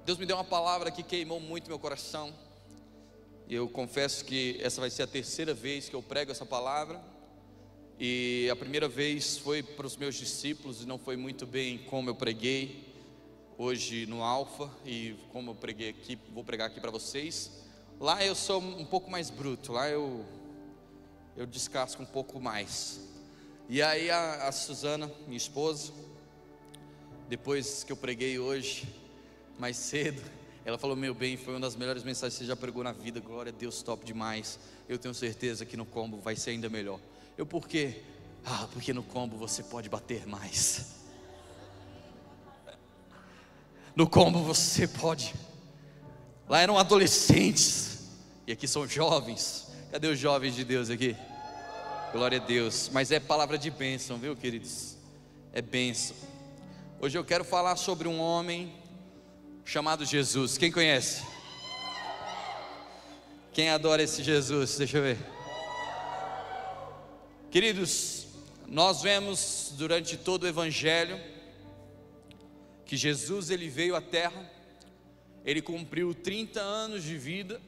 Deus me deu uma palavra que queimou muito meu coração. E eu confesso que essa vai ser a terceira vez que eu prego essa palavra. E a primeira vez foi para os meus discípulos, e não foi muito bem como eu preguei hoje no Alfa, e como eu preguei aqui, vou pregar aqui para vocês. Lá eu sou um pouco mais bruto, lá eu descasco um pouco mais. E aí a Suzana, minha esposa, depois que eu preguei hoje, mais cedo, ela falou: meu bem, foi uma das melhores mensagens que você já pregou na vida, glória a Deus, top demais. Eu tenho certeza que no combo vai ser ainda melhor. Por quê? Porque no combo você pode bater mais. No combo você pode. Lá eram adolescentes, e aqui são jovens. Cadê os jovens de Deus aqui? Glória a Deus. Mas é palavra de bênção, viu, queridos? É bênção. Hoje eu quero falar sobre um homem chamado Jesus. Quem conhece? Quem adora esse Jesus? Deixa eu ver. Queridos, nós vemos durante todo o Evangelho que Jesus, ele veio à terra, ele cumpriu 30 anos de vida,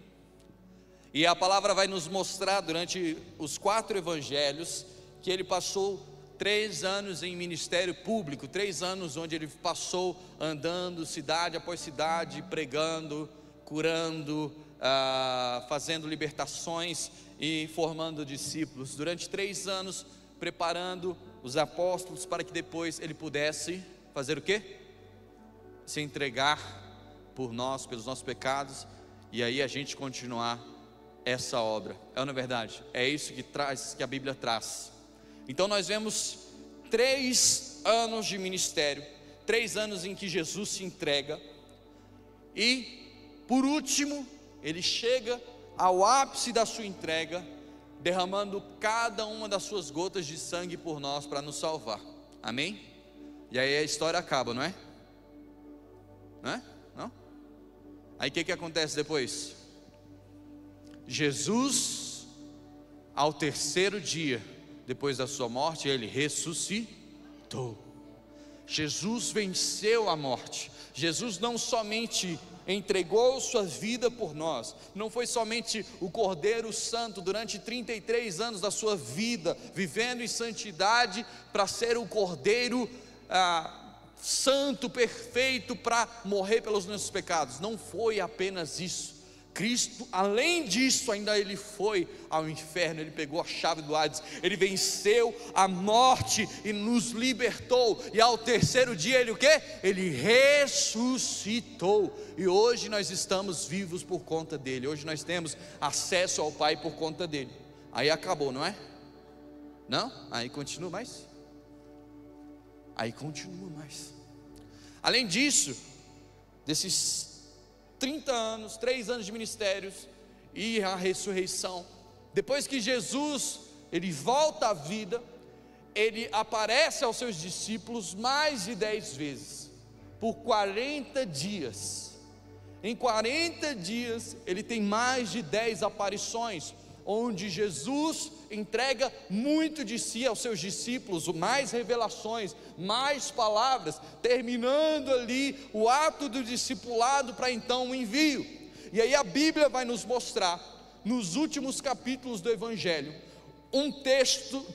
e a palavra vai nos mostrar durante os 4 evangelhos que ele passou 3 anos em ministério público, 3 anos onde ele passou andando cidade após cidade, pregando, curando, fazendo libertações e formando discípulos, durante 3 anos preparando os apóstolos para que depois ele pudesse fazer o quê? Se entregar por nós, pelos nossos pecados, e aí a gente continuar essa obra. É ou não é verdade? É isso que a Bíblia traz. Então nós vemos 3 anos de ministério, 3 anos em que Jesus se entrega, e por último ele chega ao ápice da sua entrega, derramando cada uma das suas gotas de sangue por nós, para nos salvar. Amém? E aí a história acaba, não é? Não é? Não? Aí o que acontece depois? Jesus, ao 3º dia depois da sua morte, ele ressuscitou. Jesus venceu a morte. Jesus não somente entregou sua vida por nós, não foi somente o Cordeiro Santo durante 33 anos da sua vida, vivendo em santidade, para ser o Cordeiro santo, perfeito, para morrer pelos nossos pecados. Não foi apenas isso. Cristo, além disso, ainda ele foi ao inferno, ele pegou a chave do Hades, ele venceu a morte e nos libertou, e ao 3º dia ele o quê? Ele ressuscitou, e hoje nós estamos vivos por conta dele, hoje nós temos acesso ao Pai por conta dele. Aí acabou, não é? Não? Aí continua mais. Além disso, desses 30 anos, 3 anos de ministérios e a ressurreição, depois que Jesus, ele volta à vida, ele aparece aos seus discípulos mais de 10 vezes, por 40 dias, em 40 dias, ele tem mais de 10 aparições, onde Jesus entrega muito de si aos seus discípulos, mais revelações, mais palavras, terminando ali o ato do discipulado para então o envio. E aí a Bíblia vai nos mostrar, nos últimos capítulos do Evangelho,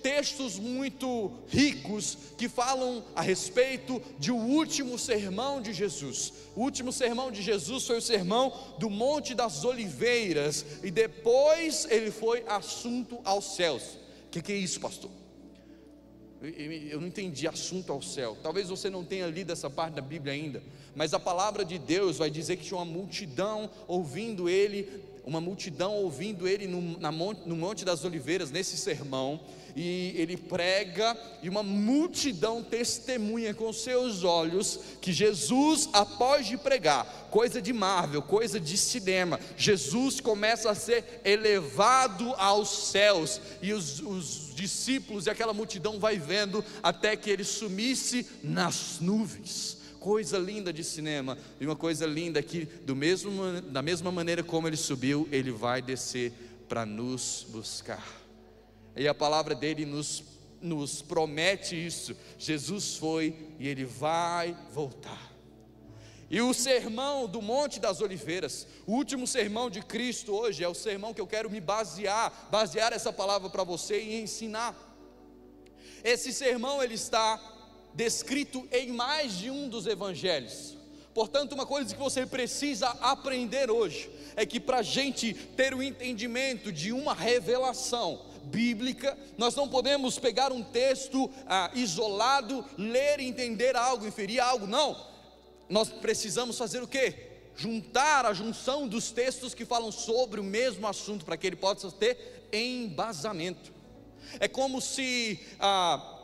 textos muito ricos que falam a respeito de o último sermão de Jesus. O último sermão de Jesus foi o sermão do Monte das Oliveiras, e depois ele foi assunto aos céus. O que é isso, pastor? Eu não entendi. Assunto ao céu. Talvez você não tenha lido essa parte da Bíblia ainda, mas a palavra de Deus vai dizer que tinha uma multidão ouvindo ele, no Monte das Oliveiras, nesse sermão, e ele prega, e uma multidão testemunha com seus olhos que Jesus, após de pregar, coisa de Marvel, coisa de cinema, Jesus começa a ser elevado aos céus, e os discípulos e aquela multidão vai vendo até que ele sumisse nas nuvens. Coisa linda de cinema, e uma coisa linda que da mesma maneira como ele subiu, ele vai descer para nos buscar. E a palavra dele nos promete isso. Jesus foi e ele vai voltar. E o sermão do Monte das Oliveiras, o último sermão de Cristo hoje, é o sermão que eu quero me basear essa palavra para você e ensinar. Esse sermão ele está descrito em mais de um dos evangelhos. Portanto, uma coisa que você precisa aprender hoje é que para a gente ter o entendimento de uma revelação bíblica, nós não podemos pegar um texto isolado, ler e entender algo, inferir algo, não. Nós precisamos fazer o quê? Juntar a junção dos textos que falam sobre o mesmo assunto, para que ele possa ter embasamento. É como se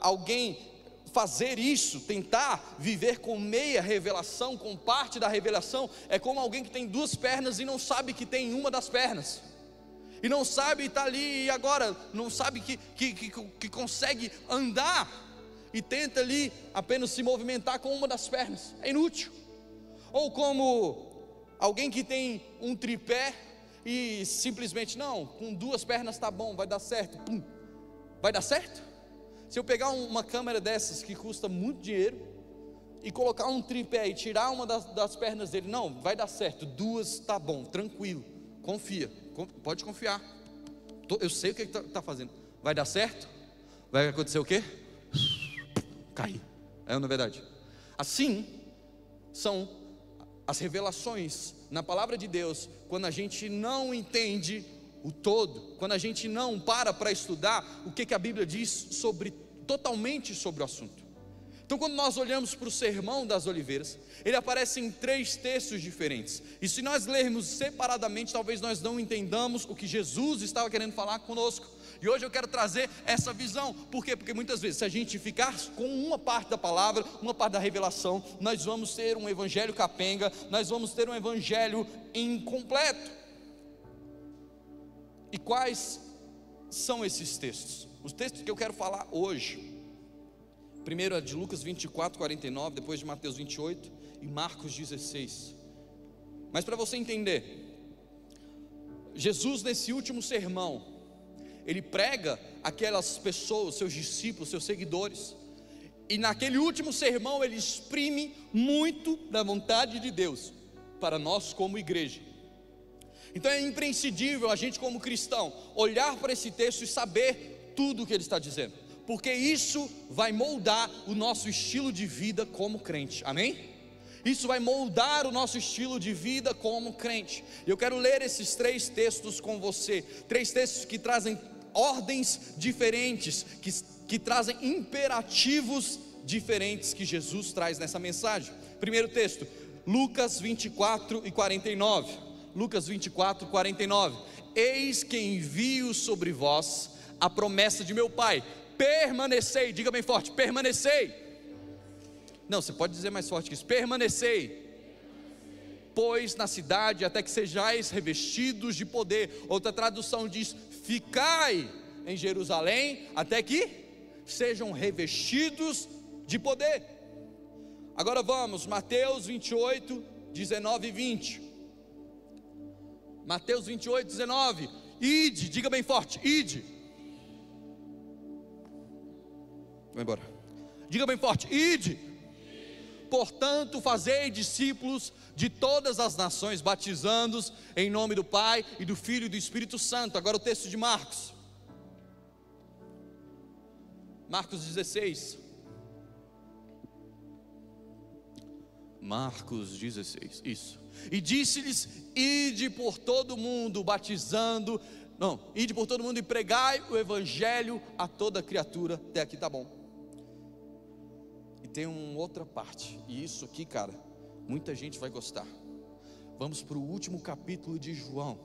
alguém fazer isso, tentar viver com meia revelação, com parte da revelação, é como alguém que tem duas pernas e não sabe que tem uma das pernas, e não sabe, está ali e agora não sabe que consegue andar, e tenta ali apenas se movimentar com uma das pernas, é inútil. Ou como alguém que tem um tripé e simplesmente, não, com duas pernas está bom, vai dar certo, pum. Vai dar certo? Se eu pegar uma câmera dessas que custa muito dinheiro e colocar um tripé e tirar uma das pernas dele, não, vai dar certo, duas está bom, tranquilo, confia, pode confiar, eu sei o que está fazendo, vai dar certo? Vai acontecer o quê? Cair, é ou não é verdade? Assim são as revelações na palavra de Deus, quando a gente não entende o todo, quando a gente não para estudar o que a Bíblia diz totalmente sobre o assunto. Então, quando nós olhamos para o Sermão das Oliveiras, ele aparece em 3 textos diferentes, e se nós lermos separadamente, talvez nós não entendamos o que Jesus estava querendo falar conosco. E hoje eu quero trazer essa visão. Por quê? Porque muitas vezes, se a gente ficar com uma parte da palavra, uma parte da revelação, nós vamos ter um evangelho capenga, nós vamos ter um evangelho incompleto. E quais são esses textos? Os textos que eu quero falar hoje, primeiro é de Lucas 24, 49, depois de Mateus 28 e Marcos 16. Mas para você entender, Jesus nesse último sermão, ele prega aquelas pessoas, seus discípulos, seus seguidores, e naquele último sermão ele exprime muito da vontade de Deus para nós como igreja. Então é imprescindível a gente como cristão olhar para esse texto e saber tudo o que ele está dizendo, porque isso vai moldar o nosso estilo de vida como crente, amém? Isso vai moldar o nosso estilo de vida como crente. Eu quero ler esses 3 textos com você, 3 textos que trazem ordens diferentes, que trazem imperativos diferentes que Jesus traz nessa mensagem. Primeiro texto, Lucas 24 e 49. Lucas 24, 49. Eis que envio sobre vós a promessa de meu Pai, permanecei, diga bem forte, permanecei. Não, você pode dizer mais forte que isso, permanecei, pois na cidade até que sejais revestidos de poder. Outra tradução diz, ficai em Jerusalém até que sejam revestidos de poder. Agora vamos, Mateus 28, 19 e 20. Mateus 28, 19. Ide, diga bem forte, ide. Vai embora. Diga bem forte, ide. Portanto, fazei discípulos de todas as nações, batizando-os em nome do Pai e do Filho e do Espírito Santo. Agora o texto de Marcos. Marcos 16. Marcos 16, isso. E disse-lhes, ide por todo mundo, ide por todo mundo e pregai o evangelho a toda criatura. Até aqui tá bom. E tem uma outra parte, e isso aqui, cara, muita gente vai gostar. Vamos para o último capítulo de João,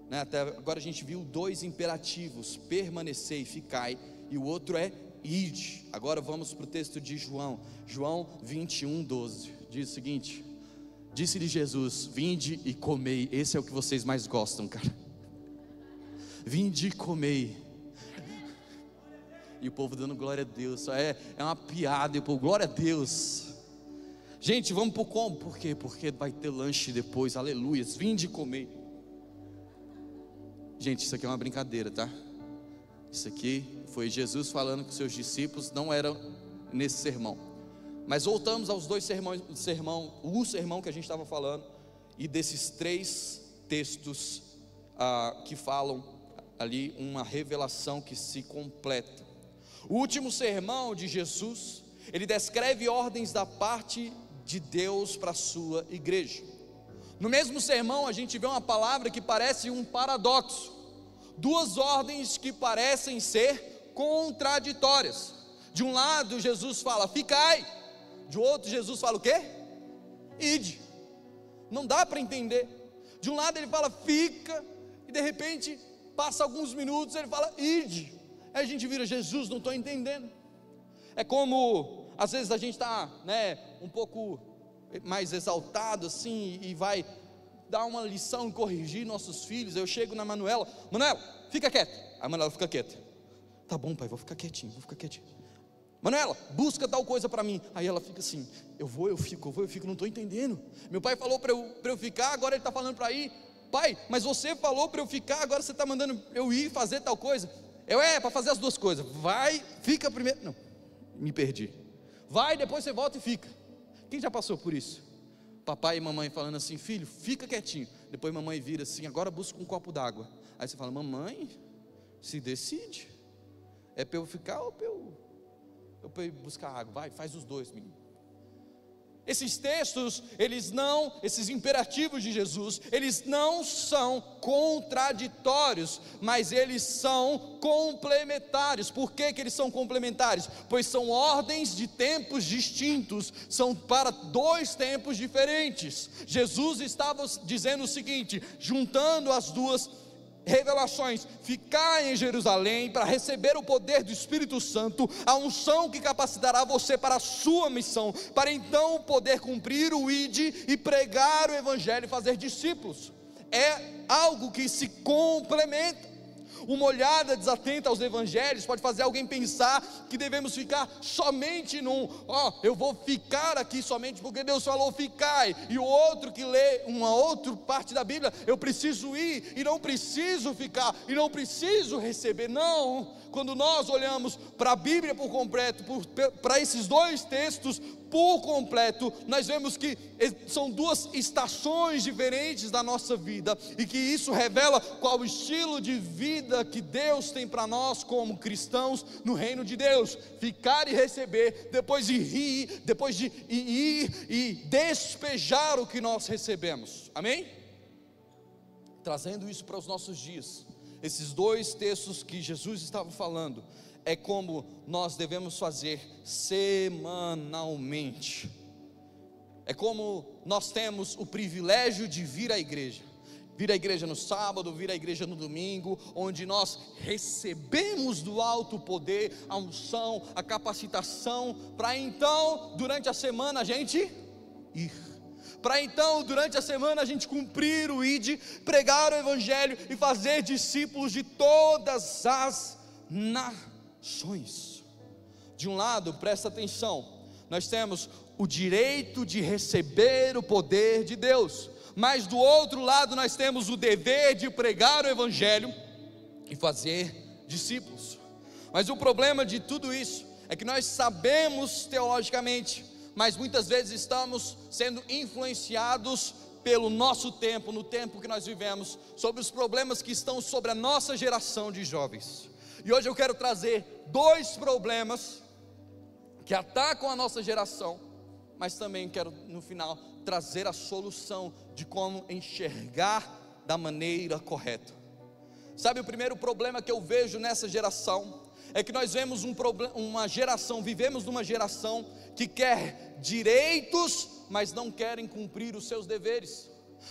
né? Até agora a gente viu 2 imperativos, permanecei, ficai, e o outro é ide. Agora vamos para o texto de João, João 21, 12, diz o seguinte: disse-lhe Jesus, vinde e comei. Esse é o que vocês mais gostam, cara. Vinde e comei. E o povo dando glória a Deus. É uma piada. E o povo, glória a Deus. Gente, vamos para o como? Por quê? Porque vai ter lanche depois. Aleluias. Vinde e comer. Gente, isso aqui é uma brincadeira, tá? Isso aqui foi Jesus falando com seus discípulos. Não era nesse sermão. Mas voltamos aos dois o sermão que a gente estava falando, e desses 3 textos que falam ali uma revelação que se completa. O último sermão de Jesus, ele descreve ordens da parte de Deus para a sua igreja. No mesmo sermão a gente vê uma palavra que parece um paradoxo, 2 ordens que parecem ser contraditórias. De um lado Jesus fala, ficai, de outro Jesus fala o quê? Ide. Não dá para entender. De um lado ele fala fica, e de repente passa alguns minutos, ele fala ide. Aí a gente vira, Jesus, não estou entendendo. É como às vezes a gente está, um pouco mais exaltado assim, e vai dar uma lição, corrigir nossos filhos. Eu chego na Manuela, fica quieta. A Manuela fica quieta. Tá bom, pai, vou ficar quietinho. Manuela, busca tal coisa para mim. Aí ela fica assim, eu vou, eu fico, não estou entendendo. Meu pai falou para eu ficar, agora ele está falando para ir. Pai, mas você falou para eu ficar, agora você está mandando eu ir fazer tal coisa. Para fazer as 2 coisas. Vai, fica primeiro. Não, me perdi. Vai, depois você volta e fica. Quem já passou por isso? Papai e mamãe falando assim, filho, fica quietinho. Depois mamãe vira assim, agora busca um copo d'água. Aí você fala, mamãe, se decide. É para eu ficar ou para eu ir buscar água? Vai, faz os 2, menino. Esses textos, esses imperativos de Jesus, eles não são contraditórios, mas eles são complementares. Por que eles são complementares? Pois são ordens de tempos distintos, são para 2 tempos diferentes. Jesus estava dizendo o seguinte, juntando as 2 revelações: ficai em Jerusalém para receber o poder do Espírito Santo, a unção que capacitará você para a sua missão, para então poder cumprir o ide e pregar o evangelho e fazer discípulos. É algo que se complementa. Uma olhada desatenta aos evangelhos pode fazer alguém pensar que devemos ficar somente eu vou ficar aqui somente porque Deus falou ficai, e o outro que lê uma outra parte da Bíblia, eu preciso ir e não preciso ficar e não preciso receber. Não, quando nós olhamos para a Bíblia por completo, para esses 2 textos por completo, nós vemos que são 2 estações diferentes da nossa vida, e que isso revela qual o estilo de vida que Deus tem para nós como cristãos no reino de Deus: ficar e receber, depois de ir, depois de ir e despejar o que nós recebemos. Amém? Trazendo isso para os nossos dias, esses 2 textos que Jesus estava falando é como nós devemos fazer semanalmente. É como nós temos o privilégio de vir à igreja no sábado, vir à igreja no domingo, onde nós recebemos do alto poder, a unção, a capacitação, para então durante a semana a gente ir, para então durante a semana a gente cumprir o ide, pregar o evangelho e fazer discípulos de todas as nações. De um lado, presta atenção, nós temos o direito de receber o poder de Deus, mas do outro lado nós temos o dever de pregar o evangelho e fazer discípulos. Mas o problema de tudo isso é que nós sabemos teologicamente, mas muitas vezes estamos sendo influenciados pelo nosso tempo, no tempo que nós vivemos, sobre os problemas que estão sobre a nossa geração de jovens. E hoje eu quero trazer 2 problemas que atacam a nossa geração, mas também quero no final trazer a solução de como enxergar da maneira correta. Sabe, o primeiro problema que eu vejo nessa geração é que nós vemos vivemos numa geração que quer direitos, mas não querem cumprir os seus deveres.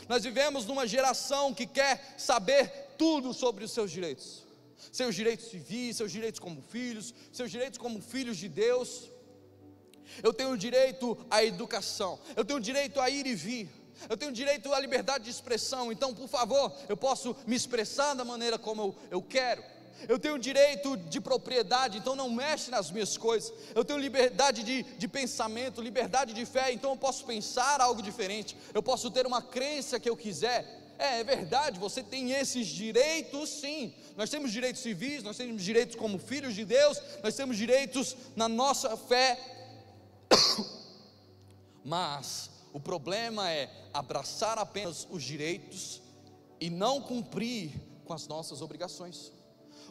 Nós vivemos numa geração que quer saber tudo sobre os seus direitos civis, seus direitos como filhos, seus direitos como filhos de Deus. Eu tenho direito à educação, eu tenho direito a ir e vir, eu tenho direito à liberdade de expressão, então por favor, eu posso me expressar da maneira como eu quero. Eu tenho direito de propriedade, então não mexe nas minhas coisas. Eu tenho liberdade de pensamento, liberdade de fé, então eu posso pensar algo diferente, eu posso ter uma crença que eu quiser. É verdade, você tem esses direitos sim. Nós temos direitos civis, nós temos direitos como filhos de Deus, nós temos direitos na nossa fé, Mas o problema é abraçar apenas os direitos e não cumprir com as nossas obrigações.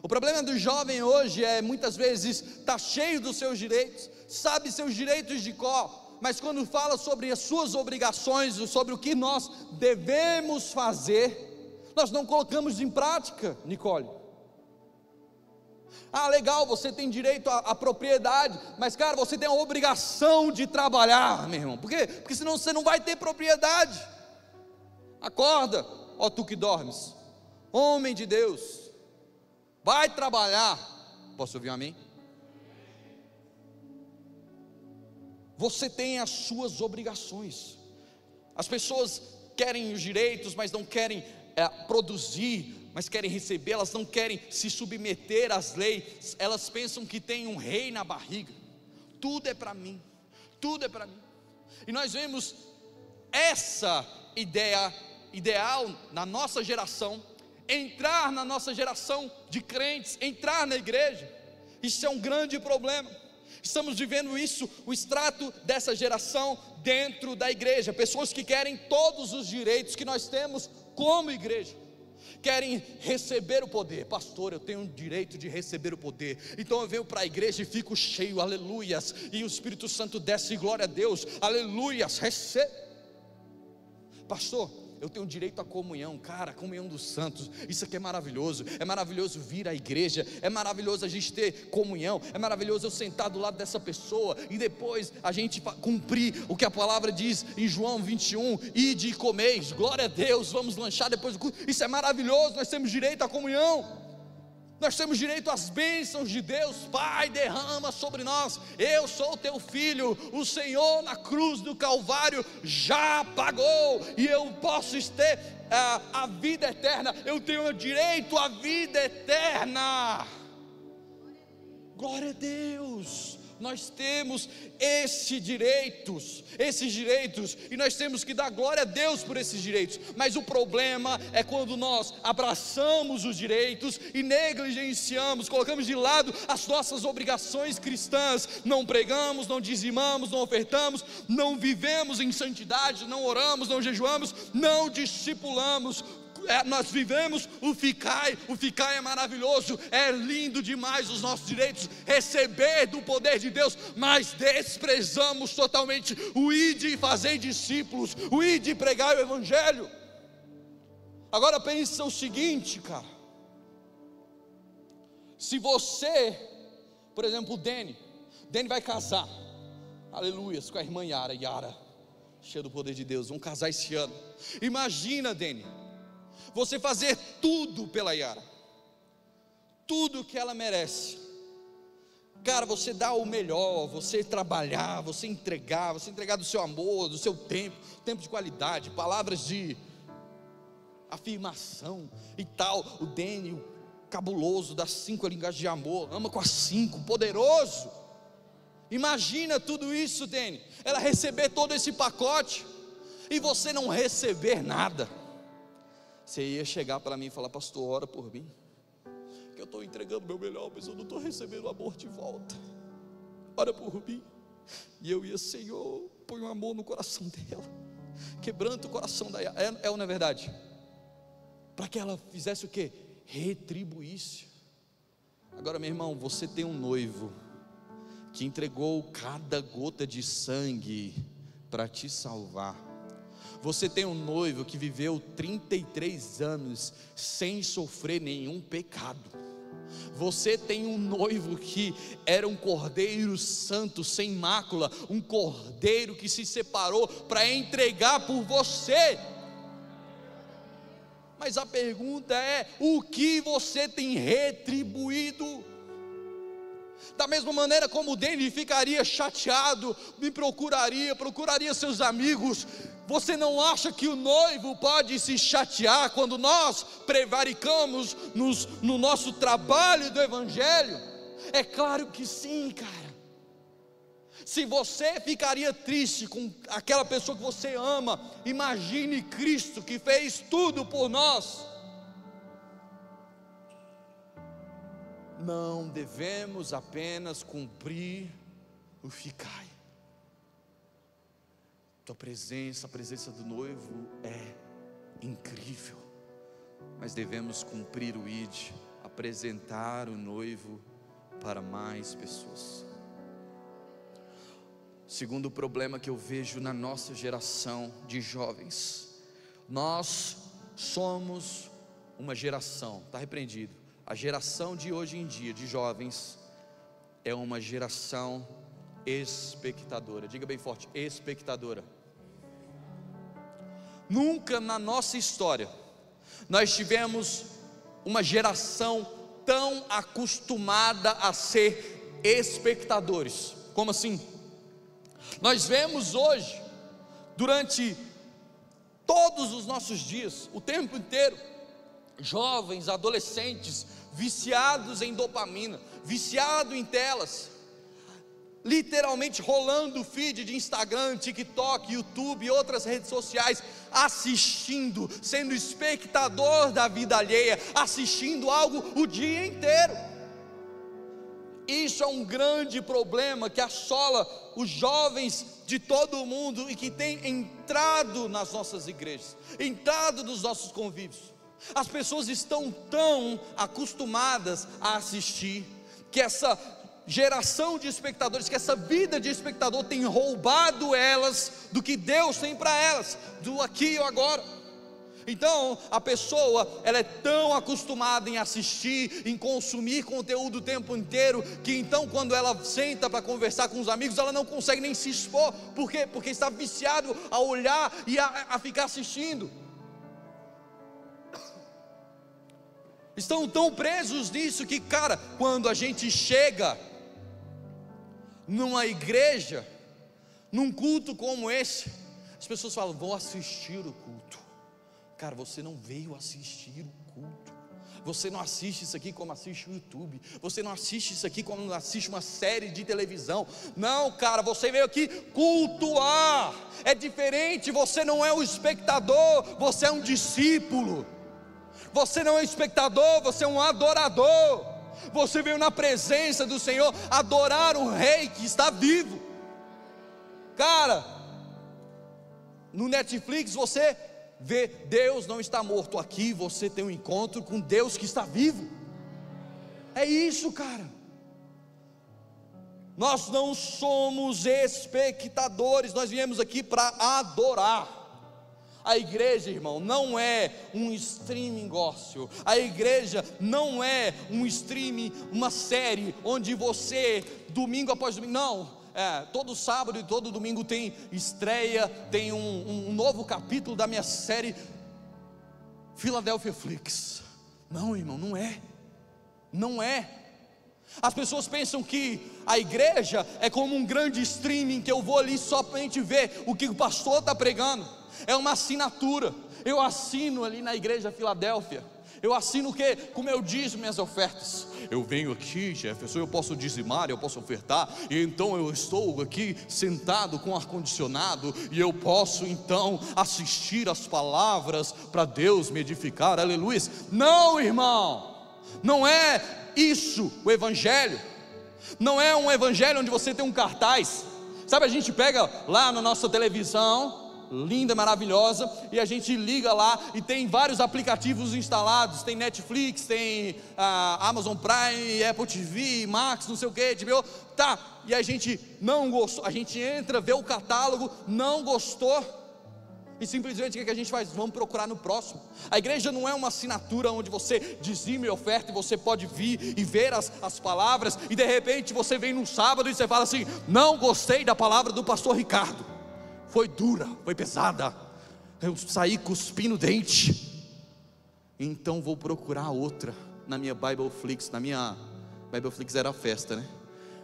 O problema do jovem hoje é, muitas vezes, está cheio dos seus direitos, sabe seus direitos de cor, mas quando fala sobre as suas obrigações, sobre o que nós devemos fazer, nós não colocamos em prática, Nicole. Ah, legal, você tem direito à propriedade, mas cara, você tem a obrigação de trabalhar, meu irmão. Por quê? Porque senão você não vai ter propriedade. Acorda, ó tu que dormes, homem de Deus, vai trabalhar. Posso ouvir um amém? Você tem as suas obrigações. As pessoas querem os direitos, mas não querem produzir, mas querem receber. Elas não querem se submeter às leis. Elas pensam que tem um rei na barriga. Tudo é para mim, tudo é para mim. E nós vemos essa ideal na nossa geração, entrar na nossa geração de crentes, entrar na igreja. Isso é um grande problema. Estamos vivendo isso, o extrato dessa geração dentro da igreja. Pessoas que querem todos os direitos que nós temos como igreja, querem receber o poder. Pastor, eu tenho o direito de receber o poder, então eu venho para a igreja e fico cheio, aleluias, e o Espírito Santo desce, glória a Deus, aleluias, recebe. Pastor, eu tenho direito à comunhão. Cara, a comunhão dos santos, isso aqui é maravilhoso vir à igreja, é maravilhoso a gente ter comunhão, é maravilhoso eu sentar do lado dessa pessoa, e depois a gente cumprir o que a palavra diz em João 21, ide e comeis, glória a Deus, vamos lanchar depois do culto. Isso é maravilhoso, nós temos direito à comunhão, nós temos direito às bênçãos de Deus. Pai, derrama sobre nós, eu sou teu filho, o Senhor na cruz do Calvário já pagou, e eu posso ter a vida eterna, eu tenho direito à vida eterna. Glória a Deus, nós temos esses direitos, e nós temos que dar glória a Deus por esses direitos. Mas o problema é quando nós abraçamos os direitos e negligenciamos, colocamos de lado as nossas obrigações cristãs. Não pregamos, não dizimamos, não ofertamos, não vivemos em santidade, não oramos, não jejuamos, não discipulamos. Nós vivemos o ficai é maravilhoso, é lindo demais os nossos direitos, receber do poder de Deus, mas desprezamos totalmente o ide e fazer discípulos, o ide e pregar o evangelho. Agora pensa o seguinte, cara, se você, por exemplo, o Dani vai casar, aleluias, com a irmã Yara, cheia do poder de Deus, vão casar esse ano. Imagina, Dani, você fazer tudo pela Yara, tudo que ela merece. Cara, você dá o melhor, você trabalhar, você entregar do seu amor, do seu tempo de qualidade, palavras de afirmação e tal. O Daniel, cabuloso, das 5 linguagens de amor, ama com as 5, poderoso. Imagina tudo isso, Daniel, ela receber todo esse pacote e você não receber nada. Você ia chegar para mim e falar: pastor, ora por mim, que eu estou entregando meu melhor, mas eu não estou recebendo o amor de volta, ora por mim. E eu ia: Senhor, põe um amor no coração dela, quebranta o coração da Yara, ou não é verdade? Para que ela fizesse o quê? Retribuísse. Agora, meu irmão, você tem um noivo que entregou cada gota de sangue para te salvar. Você tem um noivo que viveu 33 anos sem sofrer nenhum pecado. Você tem um noivo que era um cordeiro santo, sem mácula, um cordeiro que se separou para entregar por você. Mas a pergunta é: o que você tem retribuído? Da mesma maneira como o Dani ficaria chateado, me procuraria seus amigos. Você não acha que o noivo pode se chatear quando nós prevaricamos no nosso trabalho do evangelho? É claro que sim, cara. Se você ficaria triste com aquela pessoa que você ama, imagine Cristo que fez tudo por nós. Não devemos apenas cumprir o ficai, tua presença, a presença do noivo é incrível, mas devemos cumprir o ID, apresentar o noivo para mais pessoas. Segundo problema que eu vejo na nossa geração de jovens, nós somos uma geração, está repreendido, a geração de hoje em dia, de jovens, é uma geração espectadora. Diga bem forte, espectadora. Nunca na nossa história nós tivemos uma geração tão acostumada a ser espectadores. Como assim? Nós vemos hoje, durante todos os nossos dias, o tempo inteiro, jovens, adolescentes, viciados em dopamina, viciados em telas, literalmente rolando o feed de Instagram, TikTok, YouTube e outras redes sociais, assistindo, sendo espectador da vida alheia, assistindo algo o dia inteiro. Isso é um grande problema que assola os jovens de todo o mundo e que tem entrado nas nossas igrejas, entrado nos nossos convívios. As pessoas estão tão acostumadas a assistir, que essa geração de espectadores, que essa vida de espectador tem roubado elas do que Deus tem para elas, do aqui e agora. Então a pessoa, ela é tão acostumada em assistir, em consumir conteúdo o tempo inteiro, que então quando ela senta para conversar com os amigos, ela não consegue nem se expor. Por quê? Porque está viciado a olhar e a ficar assistindo. Estão tão presos nisso que, cara, quando a gente chega numa igreja, num culto como esse, as pessoas falam, vou assistir o culto. Cara, você não veio assistir o culto. Você não assiste isso aqui como assiste o YouTube. Você não assiste isso aqui como assiste uma série de televisão. Não, cara, você veio aqui cultuar. É diferente, você não é um espectador, você é um discípulo. Você não é um espectador, você é um adorador. Você veio na presença do Senhor adorar o Rei que está vivo. Cara, no Netflix você vê, Deus não está morto. Aqui você tem um encontro com Deus que está vivo. É isso, cara. Nós não somos espectadores, nós viemos aqui para adorar. A igreja, irmão, não é um streaming gospel. A igreja não é um streaming, uma série onde você, domingo após domingo, não. Todo sábado e todo domingo tem estreia, tem um novo capítulo da minha série Philadelphia Flix. Não, irmão, não é. Não é. As pessoas pensam que a igreja é como um grande streaming, que eu vou ali somente ver o que o pastor está pregando. É uma assinatura. Eu assino ali na igreja Filadélfia. Eu assino o quê? Como eu diz minhas ofertas. Eu venho aqui, Jefferson, eu posso dizimar, eu posso ofertar, e então eu estou aqui sentado com ar-condicionado, e eu posso então assistir as palavras para Deus me edificar, aleluia. Não, irmão, não é isso o evangelho. Não é um evangelho onde você tem um cartaz. Sabe, a gente pega lá na nossa televisão linda, maravilhosa, e a gente liga lá e tem vários aplicativos instalados. Tem Netflix, tem Amazon Prime, Apple TV, Max, não sei o que, HBO, tá, e a gente não gostou, a gente entra, vê o catálogo, não gostou, e simplesmente o que a gente faz? Vamos procurar no próximo. A igreja não é uma assinatura onde você dizima e oferta, e você pode vir e ver as palavras, e de repente você vem no sábado e você fala assim, não gostei da palavra do pastor Ricardo, foi dura, foi pesada, eu saí cuspindo dente, então vou procurar outra na minha Bibleflix. Na minha Bibleflix era a festa, né?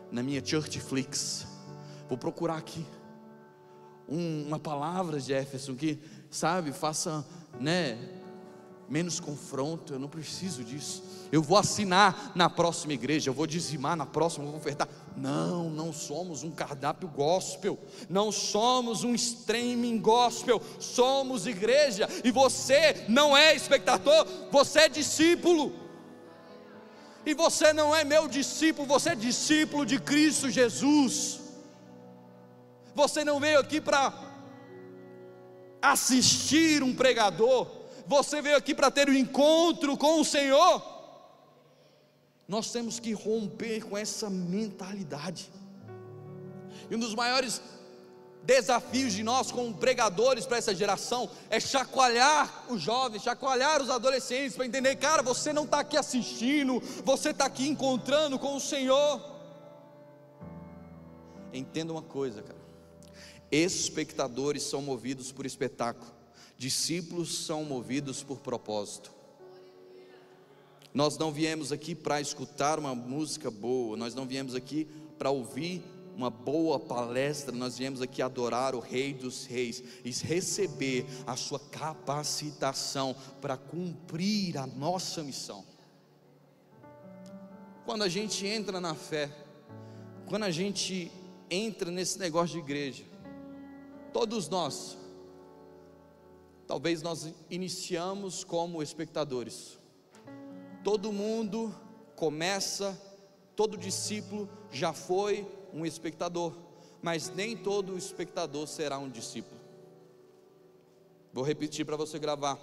Na minha Churchflix, vou procurar aqui uma palavra, Jefferson, que, sabe, faça, né, menos confronto. Eu não preciso disso. Eu vou assinar na próxima igreja, eu vou dizimar na próxima, eu vou ofertar. Não, não somos um cardápio gospel, não somos um streaming gospel, somos igreja. E você não é espectador, você é discípulo. E você não é meu discípulo, você é discípulo de Cristo Jesus. Você não veio aqui para assistir um pregador, você veio aqui para ter um encontro com o Senhor. Nós temos que romper com essa mentalidade. E um dos maiores desafios de nós como pregadores para essa geração é chacoalhar os jovens, chacoalhar os adolescentes para entender, cara, você não está aqui assistindo, você está aqui encontrando com o Senhor. Entenda uma coisa, cara, espectadores são movidos por espetáculo, discípulos são movidos por propósito. Nós não viemos aqui para escutar uma música boa, nós não viemos aqui para ouvir uma boa palestra, nós viemos aqui adorar o Rei dos Reis e receber a sua capacitação para cumprir a nossa missão. Quando a gente entra na fé, quando a gente entra nesse negócio de igreja, todos nós, talvez nós iniciamos como espectadores. Todo mundo começa, todo discípulo já foi um espectador, mas nem todo espectador será um discípulo. Vou repetir para você gravar: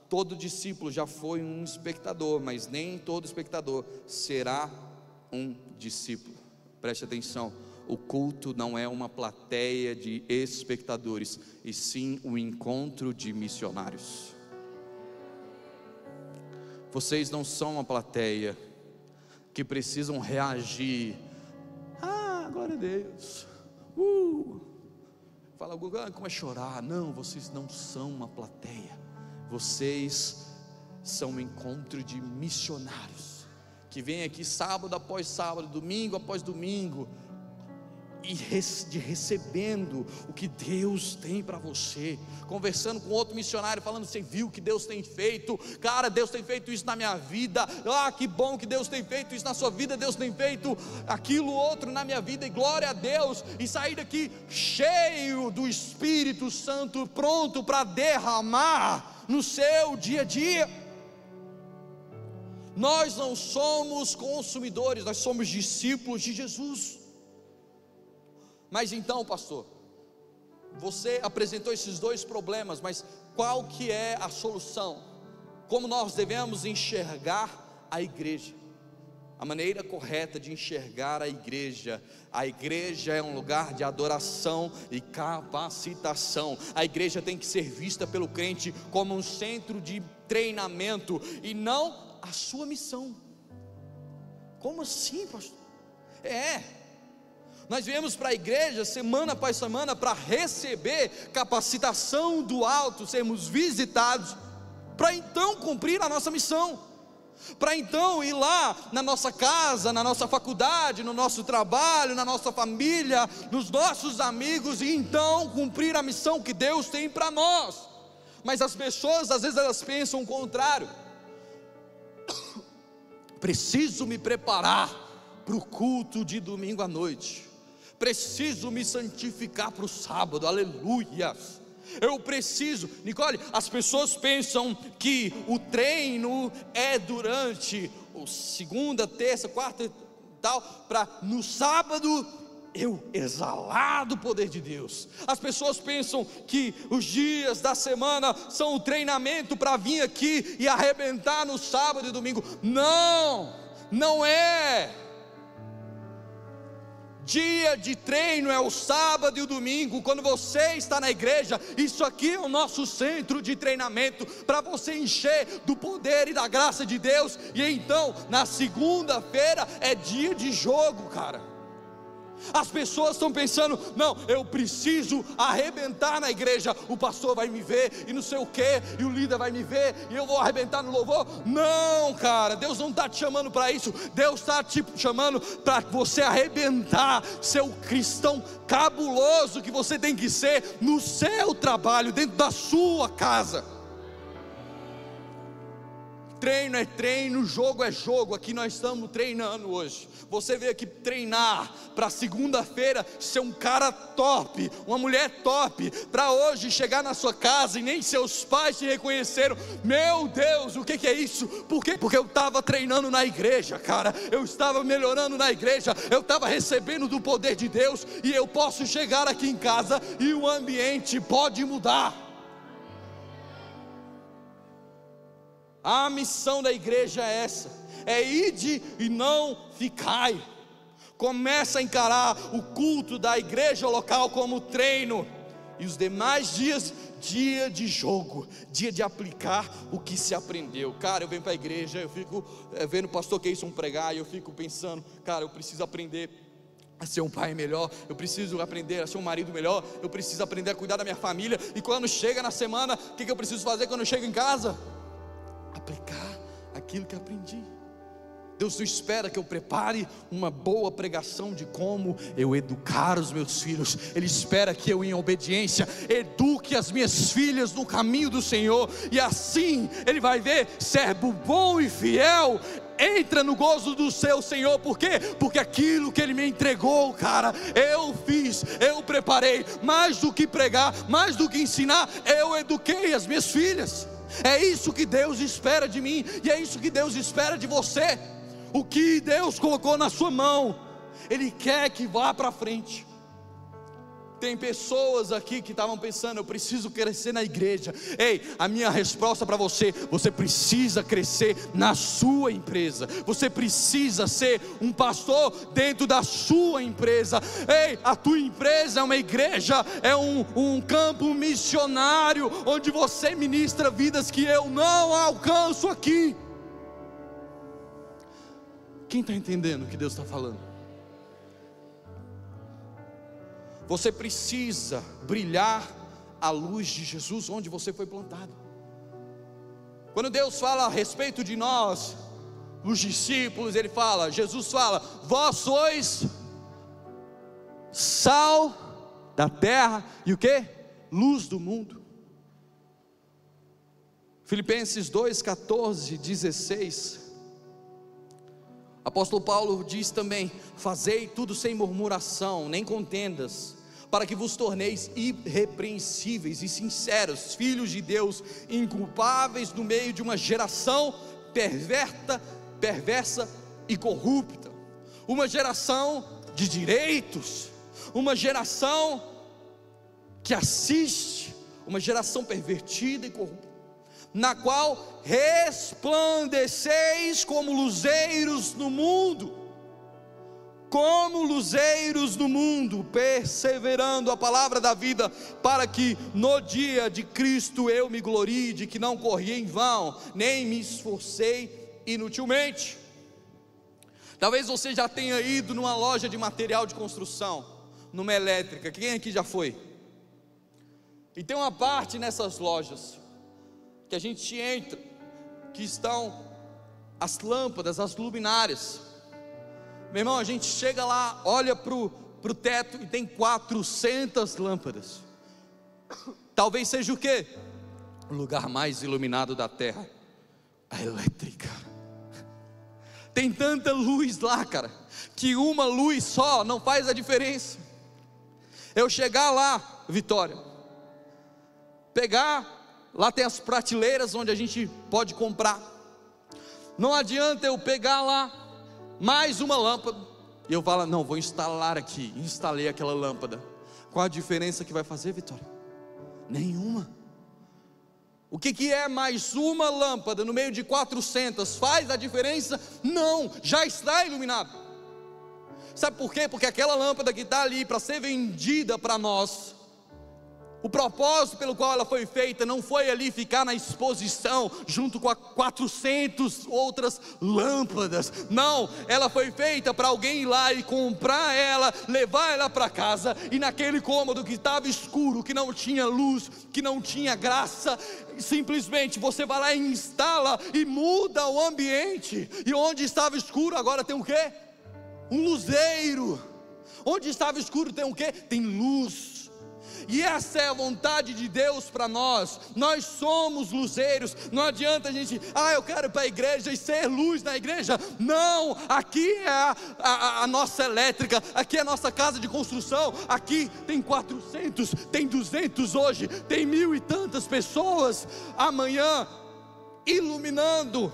todo discípulo já foi um espectador, mas nem todo espectador será um discípulo. Preste atenção, o culto não é uma plateia de espectadores, e sim um encontro de missionários. Vocês não são uma plateia que precisam reagir. Glória a Deus. Fala alguma coisa, como é chorar? Não, vocês não são uma plateia. Vocês são um encontro de missionários que vem aqui sábado após sábado, domingo após domingo, e recebendo o que Deus tem para você, conversando com outro missionário, falando: você viu o que Deus tem feito? Cara, Deus tem feito isso na minha vida. Que bom que Deus tem feito isso na sua vida. Deus tem feito aquilo outro na minha vida, e glória a Deus. E sair daqui cheio do Espírito Santo, pronto para derramar no seu dia a dia. Nós não somos consumidores, nós somos discípulos de Jesus. Mas então, pastor, você apresentou esses dois problemas, mas qual que é a solução? Como nós devemos enxergar a igreja? A maneira correta de enxergar a igreja é um lugar de adoração e capacitação. A igreja tem que ser vista pelo crente como um centro de treinamento e não a sua missão. Como assim, pastor? Nós viemos para a igreja semana após semana para receber capacitação do alto, sermos visitados, para então cumprir a nossa missão, para então ir lá na nossa casa, na nossa faculdade, no nosso trabalho, na nossa família, nos nossos amigos, e então cumprir a missão que Deus tem para nós. Mas as pessoas às vezes elas pensam o contrário: preciso me preparar para o culto de domingo à noite, preciso me santificar para o sábado, aleluia. Eu preciso, Nicole, as pessoas pensam que o treino é durante segunda, terça, quarta e tal, para no sábado eu exalar do poder de Deus. As pessoas pensam que os dias da semana são o treinamento para vir aqui e arrebentar no sábado e domingo. Não é. Dia de treino é o sábado e o domingo. Quando você está na igreja, isso aqui é o nosso centro de treinamento, para você encher do poder e da graça de Deus. E então, na segunda-feira é dia de jogo, cara. As pessoas estão pensando: não, eu preciso arrebentar na igreja, o pastor vai me ver e não sei o que, e o líder vai me ver e eu vou arrebentar no louvor. Não, cara, Deus não está te chamando para isso. Deus está te chamando para você arrebentar, ser o cristão cabuloso que você tem que ser no seu trabalho, dentro da sua casa. Treino é treino, jogo é jogo. Aqui nós estamos treinando hoje. Você veio aqui treinar para segunda-feira ser um cara top, uma mulher top, para hoje chegar na sua casa e nem seus pais te reconheceram. Meu Deus, o que é isso? Por quê? Porque eu estava treinando na igreja, cara. Eu estava melhorando na igreja, eu estava recebendo do poder de Deus, e eu posso chegar aqui em casa e o ambiente pode mudar. A missão da igreja é essa, é ide e não ficai. Começa a encarar o culto da igreja local como treino, e os demais dias, dia de jogo, dia de aplicar o que se aprendeu. Cara, eu venho para a igreja, eu fico vendo o pastor Keison pregar, e eu fico pensando, cara, eu preciso aprender a ser um pai melhor, eu preciso aprender a ser um marido melhor, eu preciso aprender a cuidar da minha família. E quando chega na semana, o que eu preciso fazer quando eu chego em casa? Aplicar aquilo que aprendi. Deus não espera que eu prepare uma boa pregação de como eu educar os meus filhos. Ele espera que eu, em obediência, eduque as minhas filhas no caminho do Senhor. E assim Ele vai ver, servo bom e fiel, entra no gozo do seu Senhor. Por quê? Porque aquilo que Ele me entregou, cara, eu fiz, eu preparei. Mais do que pregar, mais do que ensinar, eu eduquei as minhas filhas. É isso que Deus espera de mim, e é isso que Deus espera de você. O que Deus colocou na sua mão, Ele quer que vá para frente. Tem pessoas aqui que estavam pensando, eu preciso crescer na igreja. Ei, a minha resposta para você: você precisa crescer na sua empresa. Você precisa ser um pastor dentro da sua empresa. Ei, a tua empresa é uma igreja, é um campo missionário, onde você ministra vidas que eu não alcanço aqui. Quem está entendendo o que Deus está falando? Você precisa brilhar a luz de Jesus onde você foi plantado. Quando Deus fala a respeito de nós, os discípulos, Jesus fala: vós sois sal da terra e o que? Luz do mundo. Filipenses 2, 14, 16. Apóstolo Paulo diz também: fazei tudo sem murmuração, nem contendas, para que vos torneis irrepreensíveis e sinceros, filhos de Deus, inculpáveis no meio de uma geração perversa e corrupta. Uma geração de direitos, uma geração que assiste, uma geração pervertida e corrupta, na qual resplandeceis como luzeiros no mundo, perseverando a palavra da vida, para que no dia de Cristo eu me glorie de que não corri em vão, nem me esforcei inutilmente. Talvez você já tenha ido numa loja de material de construção, numa elétrica. Quem aqui já foi? E tem uma parte nessas lojas que a gente entra, que estão as lâmpadas, as luminárias. Meu irmão, a gente chega lá, olha para o teto e tem 400 lâmpadas. Talvez seja o quê? O lugar mais iluminado da terra, a elétrica. Tem tanta luz lá, cara, que uma luz só não faz a diferença. Eu chegar lá, Vitória, lá tem as prateleiras onde a gente pode comprar. Não adianta eu pegar lá mais uma lâmpada e eu falo: não, vou instalar aqui. Instalei aquela lâmpada. Qual a diferença que vai fazer, Vitória? Nenhuma. O que é mais uma lâmpada no meio de 400? Faz a diferença? Não, já está iluminado. Sabe por quê? Porque aquela lâmpada que está ali para ser vendida para nós, o propósito pelo qual ela foi feita não foi ali ficar na exposição junto com 400 outras lâmpadas. Não, ela foi feita para alguém ir lá e comprar ela, levar ela para casa, e naquele cômodo que estava escuro, que não tinha luz, que não tinha graça, simplesmente você vai lá e instala e muda o ambiente. E onde estava escuro agora tem o quê? Um luzeiro. Onde estava escuro tem o quê? Tem luz. E essa é a vontade de Deus para nós. Nós somos luzeiros. Não adianta a gente: eu quero ir para a igreja e ser luz na igreja. Não, aqui é a nossa elétrica, aqui é a nossa casa de construção. Aqui tem 400, tem 200 hoje, tem 1000 e tantas pessoas amanhã iluminando.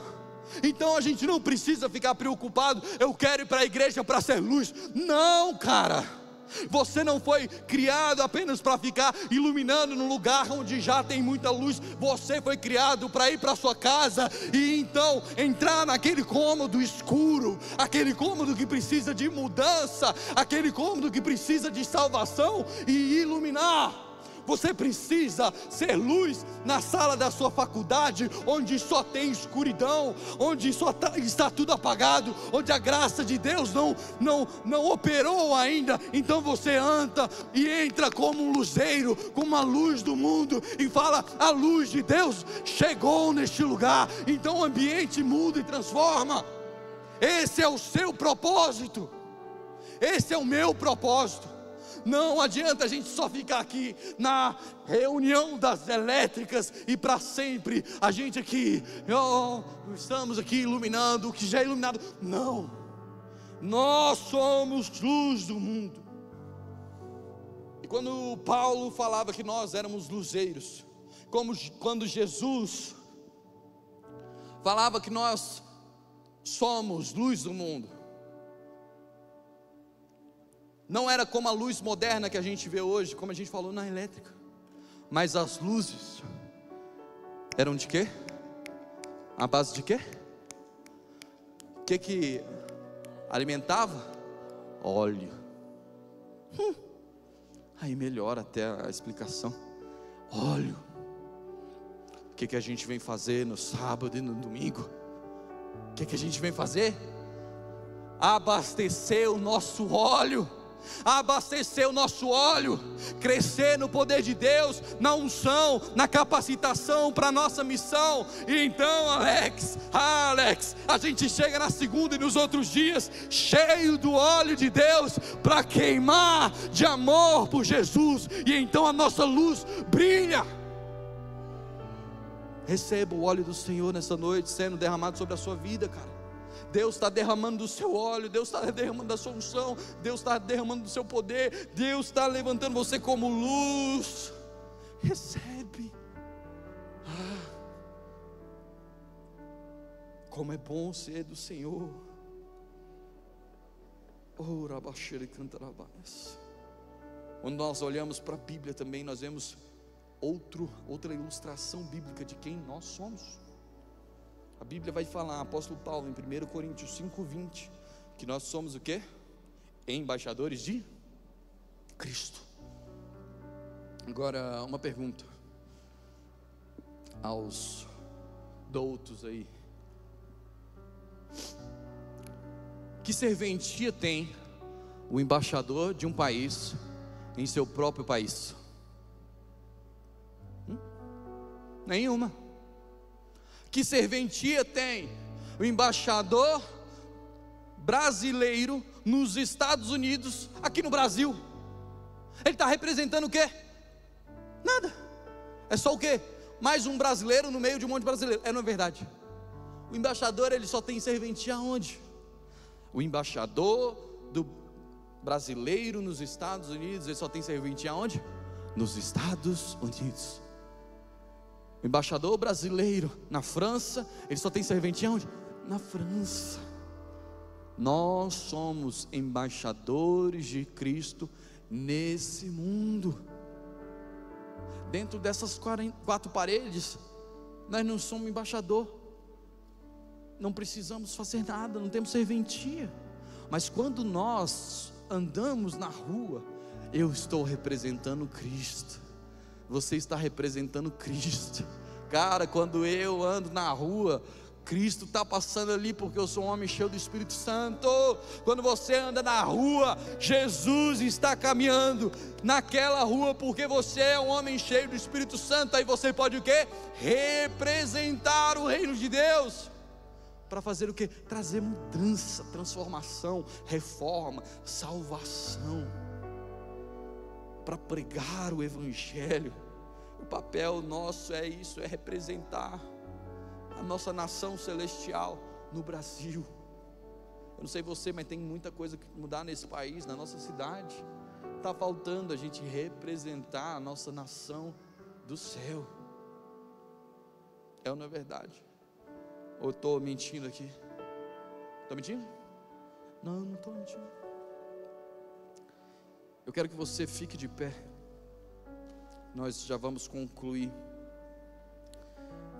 Então a gente não precisa ficar preocupado: eu quero ir para a igreja para ser luz. Não, cara. Você não foi criado apenas para ficar iluminando no lugar onde já tem muita luz. Você foi criado para ir para sua casa e então entrar naquele cômodo escuro, aquele cômodo que precisa de mudança, aquele cômodo que precisa de salvação e iluminar. Você precisa ser luz na sala da sua faculdade, onde só tem escuridão, onde só está tudo apagado, onde a graça de Deus não operou ainda. Então você anda e entra como um luzeiro, como a luz do mundo, e fala: a luz de Deus chegou neste lugar. Então o ambiente muda e transforma. Esse é o seu propósito, esse é o meu propósito. Não adianta a gente só ficar aqui na reunião das elétricas e para sempre a gente aqui, estamos aqui iluminando o que já é iluminado. Não, nós somos luz do mundo. E quando Paulo falava que nós éramos luzeiros, como quando Jesus falava que nós somos luz do mundo, não era como a luz moderna que a gente vê hoje, como a gente falou na elétrica, mas as luzes eram de quê? A base de quê? O que alimentava? Óleo. Aí melhora até a explicação. Óleo. O que a gente vem fazer no sábado e no domingo? O que a gente vem fazer? Abastecer o nosso óleo. Abastecer o nosso óleo, crescer no poder de Deus, na unção, na capacitação para a nossa missão. E então, Alex, a gente chega na segunda e nos outros dias cheio do óleo de Deus, para queimar de amor por Jesus, e então a nossa luz brilha. Receba o óleo do Senhor nessa noite sendo derramado sobre a sua vida, cara. Deus está derramando do seu óleo, Deus está derramando da sua unção, Deus está derramando do seu poder, Deus está levantando você como luz. Recebe. Como é bom ser do Senhor. Quando nós olhamos para a Bíblia também, nós vemos outra ilustração bíblica de quem nós somos. A Bíblia vai falar, apóstolo Paulo, em 1 Coríntios 5:20, que nós somos o quê? Embaixadores de Cristo. Agora, uma pergunta aos doutos aí: que serventia tem o embaixador de um país em seu próprio país? Nenhuma. Que serventia tem o embaixador brasileiro nos Estados Unidos, aqui no Brasil? Ele está representando o quê? Nada. É só o quê? Mais um brasileiro no meio de um monte de brasileiro. Não é verdade? O embaixador, ele só tem serventia aonde? O embaixador do brasileiro nos Estados Unidos, ele só tem serventia aonde? Nos Estados Unidos. O embaixador brasileiro na França, ele só tem serventia onde? Na França. Nós somos embaixadores de Cristo nesse mundo. Dentro dessas 4 paredes, nós não somos embaixador. Não precisamos fazer nada, não temos serventia. Mas quando nós andamos na rua, eu estou representando Cristo. Você está representando Cristo. Cara, quando eu ando na rua, Cristo está passando ali, porque eu sou um homem cheio do Espírito Santo. Quando você anda na rua, Jesus está caminhando naquela rua, porque você é um homem cheio do Espírito Santo. Aí você pode o quê? Representar o reino de Deus. Para fazer o quê? Trazer mudança, transformação, reforma, salvação. Para pregar o Evangelho. O papel nosso é isso, é representar a nossa nação celestial no Brasil. Eu não sei você, mas tem muita coisa que mudar nesse país, na nossa cidade. Está faltando a gente representar a nossa nação do céu. É ou não é verdade? Ou estou mentindo aqui? Estou mentindo? Não estou mentindo. Eu quero que você fique de pé. Nós já vamos concluir.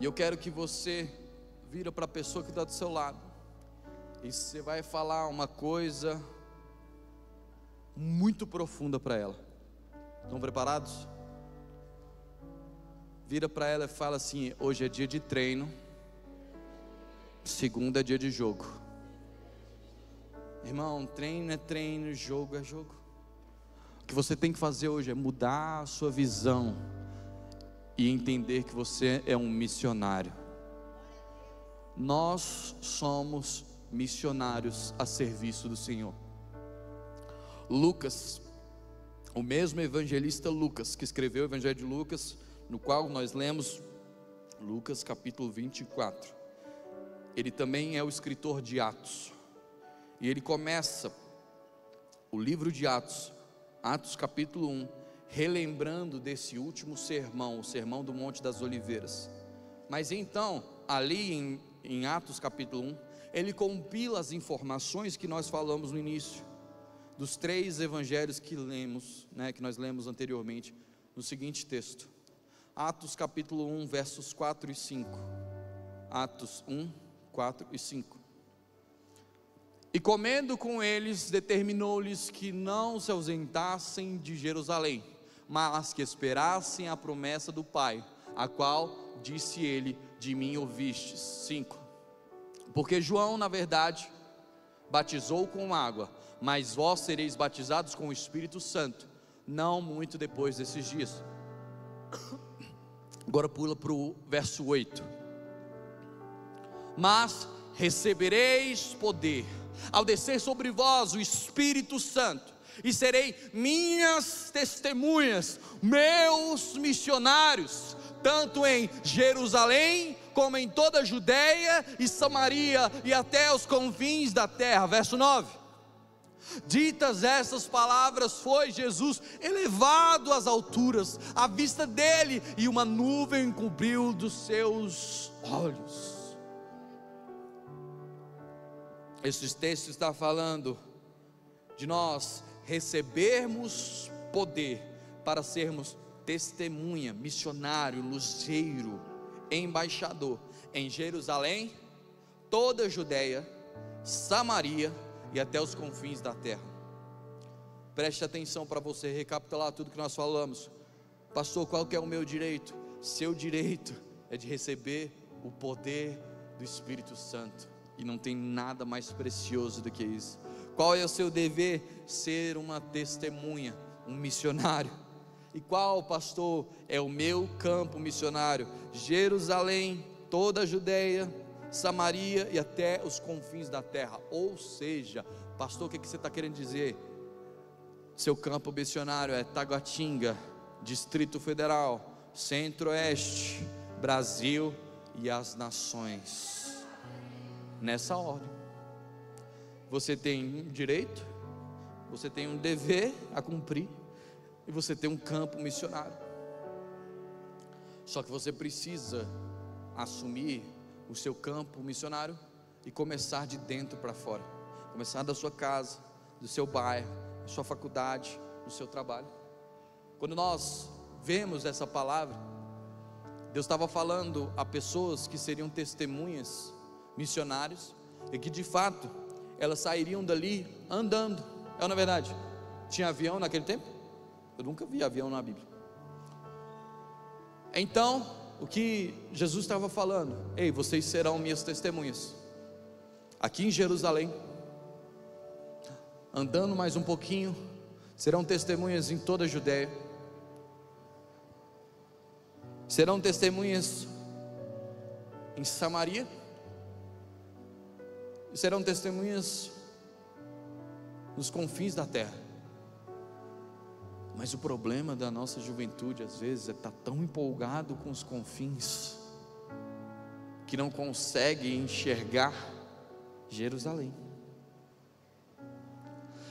E eu quero que você vira para a pessoa que está do seu lado. E você vai falar uma coisa muito profunda para ela. Estão preparados? Vira para ela e fala assim: hoje é dia de treino, segunda é dia de jogo. Irmão, treino é treino, jogo é jogo. O que você tem que fazer hoje é mudar a sua visão e entender que você é um missionário. Nós somos missionários a serviço do Senhor. Lucas, o mesmo evangelista Lucas, que escreveu o Evangelho de Lucas, no qual nós lemos Lucas capítulo 24, ele também é o escritor de Atos, e ele começa o livro de Atos, Atos capítulo 1, relembrando desse último sermão, o sermão do Monte das Oliveiras. Mas então, ali em Atos capítulo 1, ele compila as informações que nós falamos no início, dos 3 evangelhos que lemos, que nós lemos anteriormente, no seguinte texto. Atos capítulo 1, versos 4 e 5. Atos 1, 4 e 5. E comendo com eles, determinou-lhes que não se ausentassem de Jerusalém, mas que esperassem a promessa do Pai, a qual disse ele: de mim ouvistes. 5. Porque João, na verdade, batizou com água, mas vós sereis batizados com o Espírito Santo, não muito depois desses dias. Agora pula para o verso 8. Mas recebereis poder ao descer sobre vós o Espírito Santo, e serei minhas testemunhas, meus missionários, tanto em Jerusalém, como em toda a Judeia e Samaria, e até os confins da terra. Verso 9. Ditas essas palavras, foi Jesus elevado às alturas, à vista dele, e uma nuvem encobriu dos seus olhos. Esse texto está falando de nós recebermos poder para sermos testemunha, missionário, luzeiro, embaixador em Jerusalém, toda a Judeia, Samaria e até os confins da terra. Preste atenção para você recapitular tudo que nós falamos. Pastor, qual que é o meu direito? Seu direito é de receber o poder do Espírito Santo, e não tem nada mais precioso do que isso. Qual é o seu dever? Ser uma testemunha, um missionário. E qual, pastor, é o meu campo missionário? Jerusalém, toda a Judeia, Samaria e até os confins da terra. Ou seja, pastor, o que você está querendo dizer? Seu campo missionário é Taguatinga, Distrito Federal, Centro-Oeste, Brasil e as nações. Nessa ordem. Você tem um direito, você tem um dever a cumprir, e você tem um campo missionário. Só que você precisa assumir o seu campo missionário e começar de dentro para fora. Começar da sua casa, do seu bairro, da sua faculdade, do seu trabalho. Quando nós vemos essa palavra, Deus estava falando a pessoas que seriam testemunhas, missionários, e que de fato elas sairiam dali andando. É na verdade, tinha avião naquele tempo? Eu nunca vi avião na Bíblia. Então, o que Jesus estava falando: ei, vocês serão minhas testemunhas aqui em Jerusalém, andando mais um pouquinho, serão testemunhas em toda a Judeia, serão testemunhas em Samaria, e serão testemunhas nos confins da terra. Mas o problema da nossa juventude às vezes é estar tão empolgado com os confins que não consegue enxergar Jerusalém.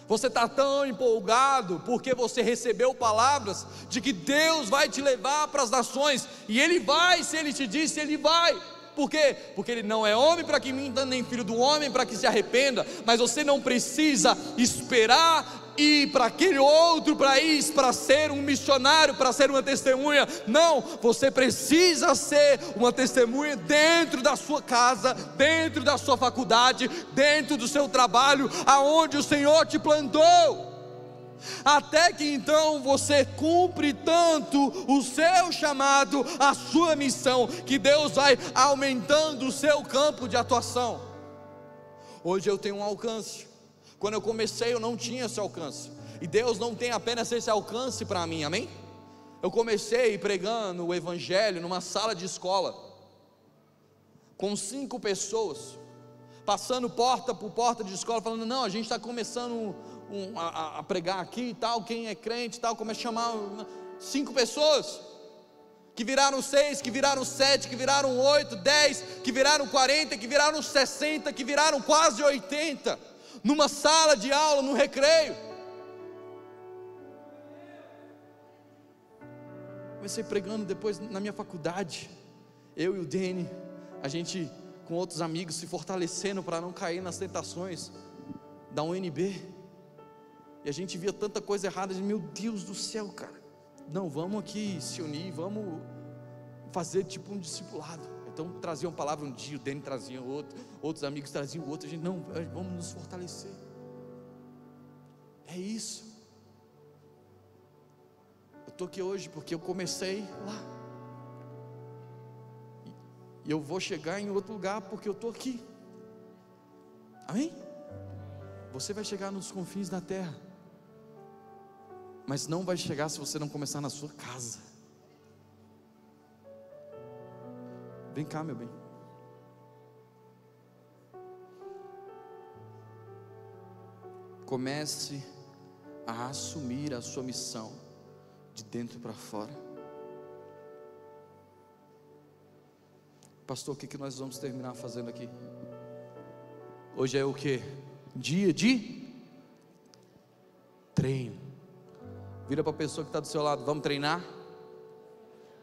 Você está tão empolgado porque você recebeu palavras de que Deus vai te levar para as nações, e Ele vai, se Ele te disse, Ele vai. Por quê? Porque ele não é homem para que minta, nem filho do homem para que se arrependa. Mas você não precisa esperar ir para aquele outro país para ser um missionário, para ser uma testemunha. Não, você precisa ser uma testemunha dentro da sua casa, dentro da sua faculdade, dentro do seu trabalho, aonde o Senhor te plantou. Até que então você cumpre tanto o seu chamado, a sua missão, que Deus vai aumentando o seu campo de atuação. Hoje eu tenho um alcance. Quando eu comecei eu não tinha esse alcance, e Deus não tem apenas esse alcance para mim, amém? Eu comecei pregando o evangelho numa sala de escola, com 5 pessoas, passando porta por porta de escola, falando, não, a gente está começando a pregar aqui e tal, quem é crente e tal, começa a chamar 5 pessoas, que viraram 6, que viraram 7, que viraram 8, 10, que viraram 40, que viraram 60, que viraram quase 80, numa sala de aula, no recreio. Comecei pregando depois na minha faculdade, eu e o Dene, a gente com outros amigos se fortalecendo para não cair nas tentações da UNB, e a gente via tanta coisa errada, de meu Deus do céu, cara, não, vamos aqui se unir, vamos fazer tipo um discipulado. Então traziam palavra um dia, o Dene trazia outro, outros amigos traziam outro, a gente, não, vamos nos fortalecer. É isso. Eu estou aqui hoje porque eu comecei lá, e eu vou chegar em outro lugar porque eu estou aqui, amém? Você vai chegar nos confins da terra, mas não vai chegar se você não começar na sua casa. Vem cá, meu bem. Comece a assumir a sua missão de dentro para fora. Pastor, o que nós vamos terminar fazendo aqui? Hoje é o que? Dia de treino. Vira para a pessoa que está do seu lado, vamos treinar?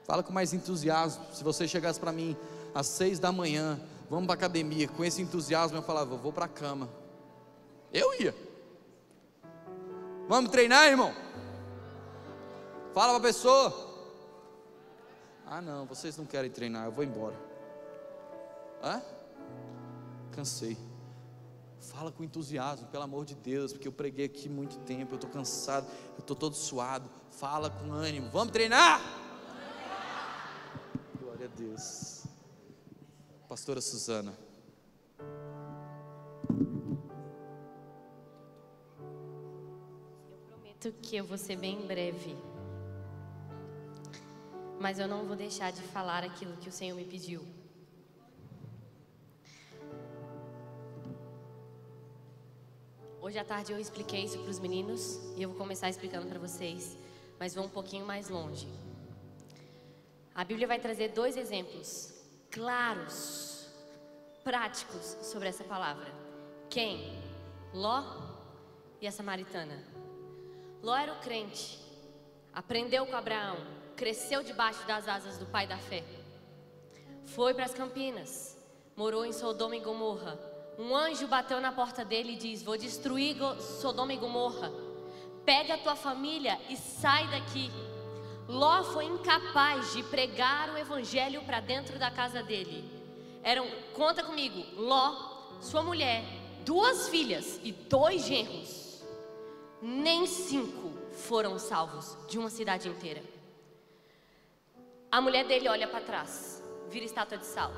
Fala com mais entusiasmo. Se você chegasse para mim às 6 da manhã, vamos para a academia, com esse entusiasmo, eu falava, vou para a cama. Eu ia. Vamos treinar, irmão? Fala para a pessoa. Ah não, vocês não querem treinar, eu vou embora. Hã? Cansei. Fala com entusiasmo, pelo amor de Deus, porque eu preguei aqui muito tempo, eu estou cansado, eu estou todo suado. Fala com ânimo, vamos treinar? Glória a Deus. Pastora Suzana. Eu prometo que eu vou ser bem breve, mas eu não vou deixar de falar aquilo que o Senhor me pediu. Hoje à tarde eu expliquei isso para os meninos, e eu vou começar explicando para vocês, mas vou um pouquinho mais longe. A Bíblia vai trazer 2 exemplos claros, práticos sobre essa palavra. Quem? Ló e a samaritana. Ló era o crente, aprendeu com Abraão, cresceu debaixo das asas do pai da fé. Foi para as Campinas, morou em Sodoma e Gomorra. Um anjo bateu na porta dele e diz, vou destruir Sodoma e Gomorra. Pega a tua família e sai daqui. Ló foi incapaz de pregar o evangelho para dentro da casa dele. Conta comigo, Ló, sua mulher, 2 filhas e 2 genros. Nem 5 foram salvos de uma cidade inteira. A mulher dele olha para trás, vira estátua de sal.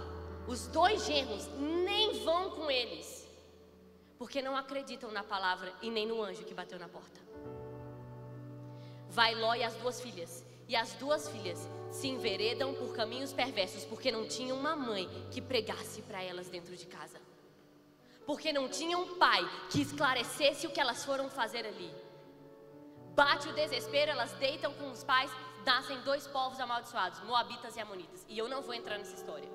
Os 2 genros nem vão com eles, porque não acreditam na palavra e nem no anjo que bateu na porta. Vai Ló e as 2 filhas, e as 2 filhas se enveredam por caminhos perversos, porque não tinham uma mãe que pregasse para elas dentro de casa, porque não tinham um pai que esclarecesse o que elas foram fazer ali. Bate o desespero, elas deitam com os pais, nascem 2 povos amaldiçoados, moabitas e amonitas. E eu não vou entrar nessa história,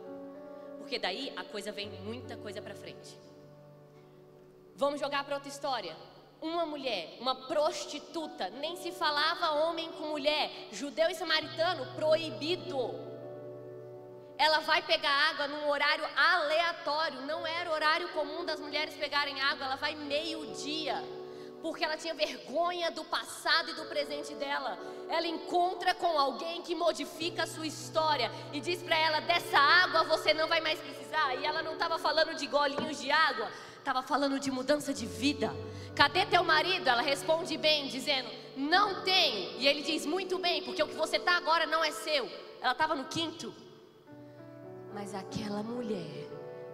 porque daí a coisa vem muita coisa para frente. Vamos jogar para outra história. Uma mulher, uma prostituta, nem se falava homem com mulher, judeu e samaritano, proibido. ela vai pegar água num horário aleatório. Não era horário comum das mulheres pegarem água. Ela vai meio-dia, porque ela tinha vergonha do passado e do presente dela. Ela encontra com alguém que modifica a sua história e diz para ela: dessa água você não vai mais precisar. E ela não estava falando de golinhos de água, estava falando de mudança de vida. Cadê teu marido? Ela responde bem, dizendo: não tenho. E ele diz: muito bem, porque o que você está agora não é seu. Ela estava no quinto. Mas aquela mulher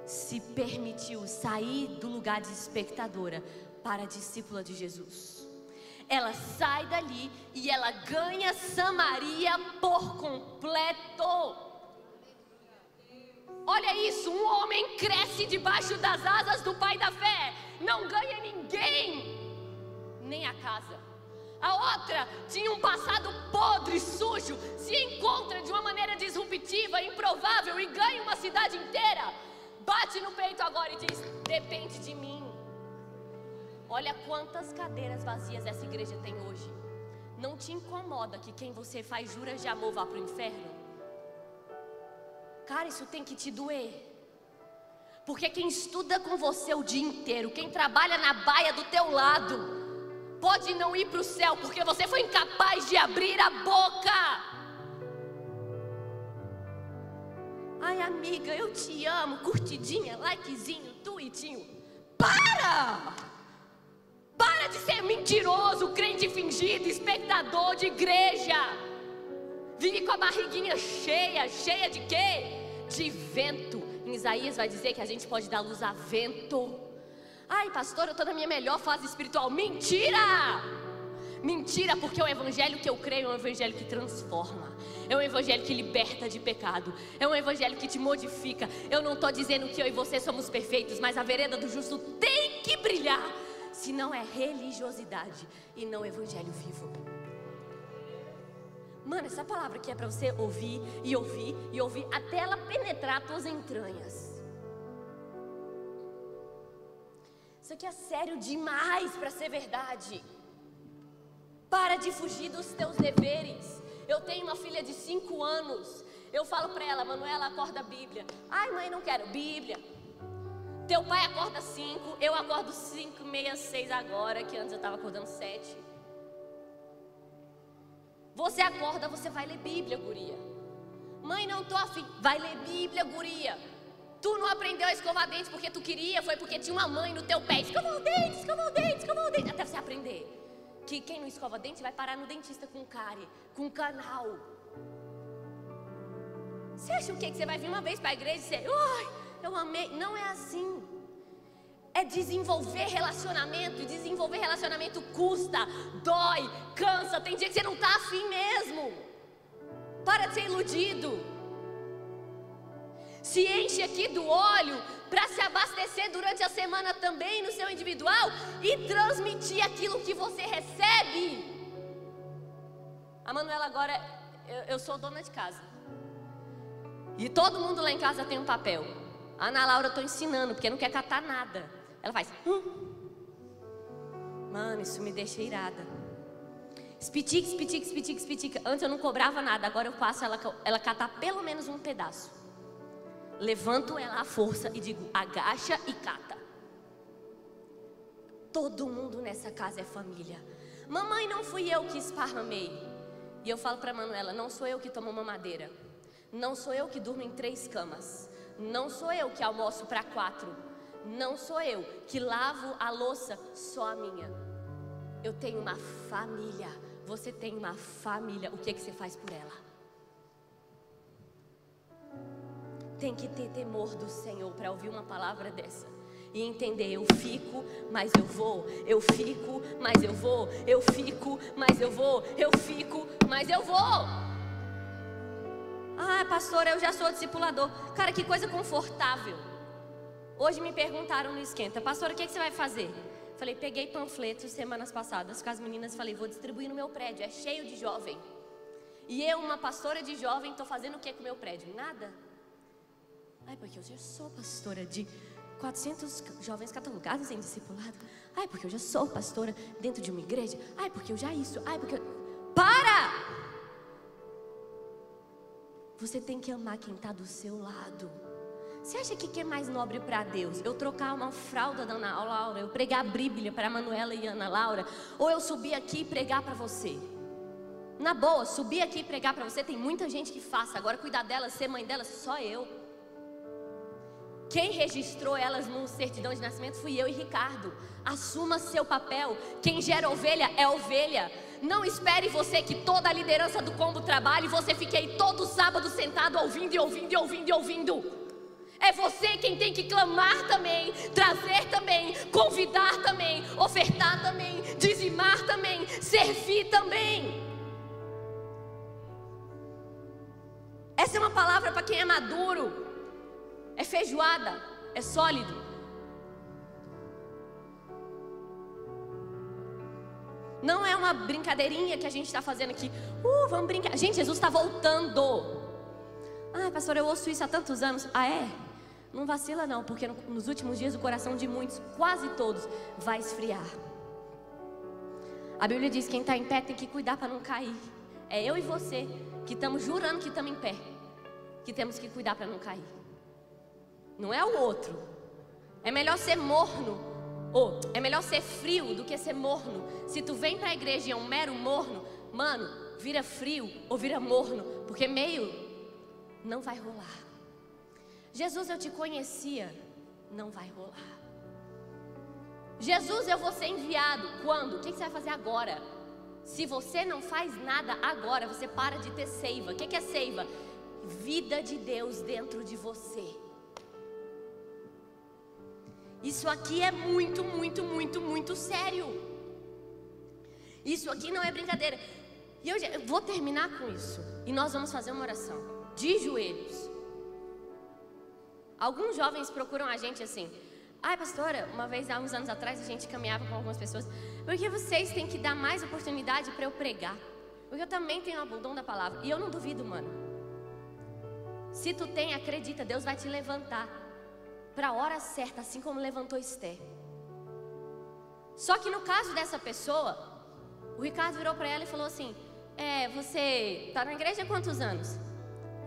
se permitiu sair do lugar de espectadora para a discípula de Jesus. Ela sai dali e ela ganha Samaria por completo. Olha isso, um homem cresce debaixo das asas do pai da fé, não ganha ninguém, nem a casa. A outra tinha um passado podre, sujo, se encontra de uma maneira disruptiva, improvável e ganha uma cidade inteira. Bate no peito agora e diz: depende de mim. Olha quantas cadeiras vazias essa igreja tem hoje. Não te incomoda que quem você faz juras de amor vá para o inferno? Cara, isso tem que te doer. Porque quem estuda com você o dia inteiro, quem trabalha na baia do teu lado, pode não ir para o céu, porque você foi incapaz de abrir a boca. Ai, amiga, eu te amo, curtidinha, likezinho, tweetinho. Para de ser mentiroso, crente fingido, espectador de igreja. Vive com a barriguinha cheia. Cheia de quê? De vento. Em Isaías vai dizer que a gente pode dar luz a vento. Ai, pastor, eu estou na minha melhor fase espiritual. Mentira! Mentira, porque o evangelho que eu creio é um evangelho que transforma. É um evangelho que liberta de pecado. É um evangelho que te modifica. Eu não estou dizendo que eu e você somos perfeitos, mas a vereda do justo tem que brilhar. Se não é religiosidade e não evangelho vivo. Mano, essa palavra aqui é para você ouvir e ouvir e ouvir até ela penetrar as tuas entranhas. Isso aqui é sério demais para ser verdade. Para de fugir dos teus deveres. Eu tenho uma filha de 5 anos. Eu falo para ela: Manuela, acorda a Bíblia. Ai, mãe, não quero Bíblia. Teu pai acorda 5, eu acordo 5, meia, 6 agora, que antes eu estava acordando 7. Você acorda, você vai ler Bíblia, guria. Mãe, não tô afim. Vai ler Bíblia, guria. Tu não aprendeu a escovar dentes porque tu queria, foi porque tinha uma mãe no teu pé. Escova o dente, escova o dente, escova o dente. Até você aprender que quem não escova dente vai parar no dentista com cárie, com canal. Você acha o quê? Que você vai vir uma vez para a igreja e você... Ai, eu amei. Não é assim. É desenvolver relacionamento. E desenvolver relacionamento custa, dói, cansa. Tem dia que você não está afim mesmo. Para de ser iludido. Se enche aqui do óleo para se abastecer durante a semana também no seu individual e transmitir aquilo que você recebe. A Manuela agora, eu sou dona de casa. E todo mundo lá em casa tem um papel. A Ana Laura eu estou ensinando, porque não quer catar nada. Ela faz... Mano, isso me deixa irada. Espitica, espitica, espitica, espitica. Antes eu não cobrava nada, agora eu faço ela catar pelo menos um pedaço. Levanto ela à força e digo: agacha e cata. Todo mundo nessa casa é família. Mamãe, não fui eu que esparramei. E eu falo para Manuela: não sou eu que tomo mamadeira. Não sou eu que durmo em 3 camas. Não sou eu que almoço para 4. Não sou eu que lavo a louça só a minha. Eu tenho uma família. Você tem uma família. O que é que você faz por ela? Tem que ter temor do Senhor para ouvir uma palavra dessa e entender: eu fico, mas eu vou. Eu fico, mas eu vou. Eu fico, mas eu vou. Eu fico, mas eu vou. Ah, pastora, eu já sou discipulador. Cara, que coisa confortável. Hoje me perguntaram no Esquenta: pastora, o que você vai fazer? Falei: peguei panfletos semanas passadas com as meninas e falei: vou distribuir no meu prédio, é cheio de jovem. E eu, uma pastora de jovem, estou fazendo o que com o meu prédio? Nada. Ai, porque eu já sou pastora de 400 jovens catalogados em discipulado. Ai, porque eu já sou pastora dentro de uma igreja. Ai, porque eu já isso. Ai, porque eu... Para! Você tem que amar quem está do seu lado. Você acha que é mais nobre para Deus? Eu trocar uma fralda da Ana Laura, eu pregar a Bíblia para a Manuela e a Ana Laura, ou eu subir aqui e pregar para você? Na boa, subir aqui e pregar para você, tem muita gente que faça. Agora cuidar delas, ser mãe delas, só eu. Quem registrou elas no certidão de nascimento fui eu e Ricardo. Assuma seu papel. Quem gera ovelha é ovelha. Não espere você que toda a liderança do combo trabalhe e você fique aí todo sábado sentado ouvindo e ouvindo e ouvindo e ouvindo. É você quem tem que clamar também, trazer também, convidar também, ofertar também, dizimar também, servir também. Essa é uma palavra para quem é maduro. É feijoada, é sólido. Não é uma brincadeirinha que a gente está fazendo aqui. Vamos brincar. Gente, Jesus está voltando. Pastor, eu ouço isso há tantos anos. É? Não vacila não, porque nos últimos dias o coração de muitos, quase todos, vai esfriar. A Bíblia diz que quem está em pé tem que cuidar para não cair. É eu e você que estamos jurando que estamos em pé, que temos que cuidar para não cair. Não é o outro. É melhor ser morno, ou é melhor ser frio do que ser morno. Se tu vem para a igreja e é um mero morno, mano, vira frio ou vira morno, porque meio não vai rolar. Jesus, eu te conhecia, não vai rolar. Jesus, eu vou ser enviado. Quando? O que você vai fazer agora? Se você não faz nada agora, você para de ter seiva. O que é seiva? Vida de Deus dentro de você. Isso aqui é muito, muito, muito, muito sério. Isso aqui não é brincadeira. E eu vou terminar com isso. E nós vamos fazer uma oração de joelhos. Alguns jovens procuram a gente assim: pastora, uma vez há uns anos atrás a gente caminhava com algumas pessoas. Porque vocês têm que dar mais oportunidade para eu pregar. Porque eu também tenho o dom da palavra. E eu não duvido, mano. Se tu tem, acredita, Deus vai te levantar para a hora certa, assim como levantou Esther. Só que no caso dessa pessoa, o Ricardo virou para ela e falou assim: você está na igreja há quantos anos?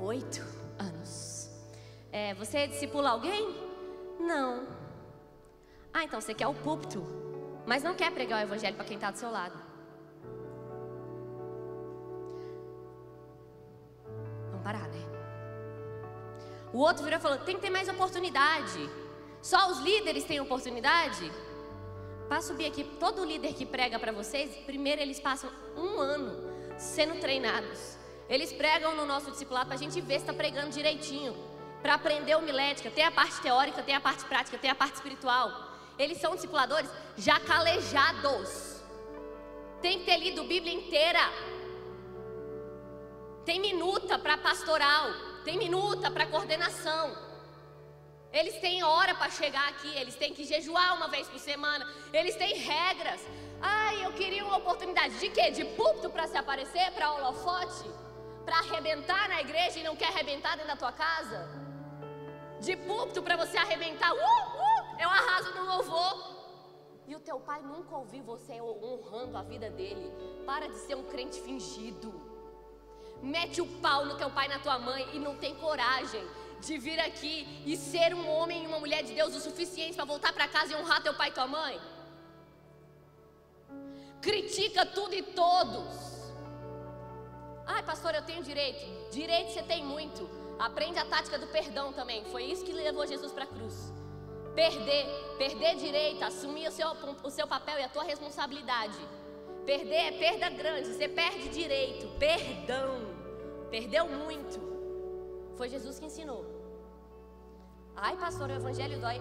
8 anos. Você discipula alguém? Não. Então você quer o púlpito, mas não quer pregar o evangelho para quem está do seu lado. Vamos parar, né? O outro virou e falou: tem que ter mais oportunidade. Só os líderes têm oportunidade? Para subir aqui, todo líder que prega para vocês, primeiro eles passam 1 ano sendo treinados. Eles pregam no nosso discipulado para a gente ver se está pregando direitinho, para aprender homilética. Tem a parte teórica, tem a parte prática, tem a parte espiritual. Eles são discipuladores já calejados. Tem que ter lido a Bíblia inteira. Tem minuta para pastoral, tem minuta para coordenação. Eles têm hora para chegar aqui, eles têm que jejuar uma vez por semana. Eles têm regras. Eu queria uma oportunidade de quê? De púlpito para se aparecer, para holofote? Para arrebentar na igreja e não quer arrebentar dentro da tua casa? De púlpito para você arrebentar, eu arraso no louvor. E o teu pai nunca ouviu você honrando a vida dele. Para de ser um crente fingido. Mete o pau no teu pai e na tua mãe e não tem coragem de vir aqui e ser um homem e uma mulher de Deus o suficiente para voltar para casa e honrar teu pai e tua mãe. Critica tudo e todos. Pastor, eu tenho direito. Direito você tem muito. Aprende a tática do perdão também. Foi isso que levou Jesus para a cruz. Perder direito, assumir o seu papel e a tua responsabilidade. Perder é perda grande. Você perde direito. Perdão. Perdeu muito. Foi Jesus que ensinou. Pastor, o evangelho dói.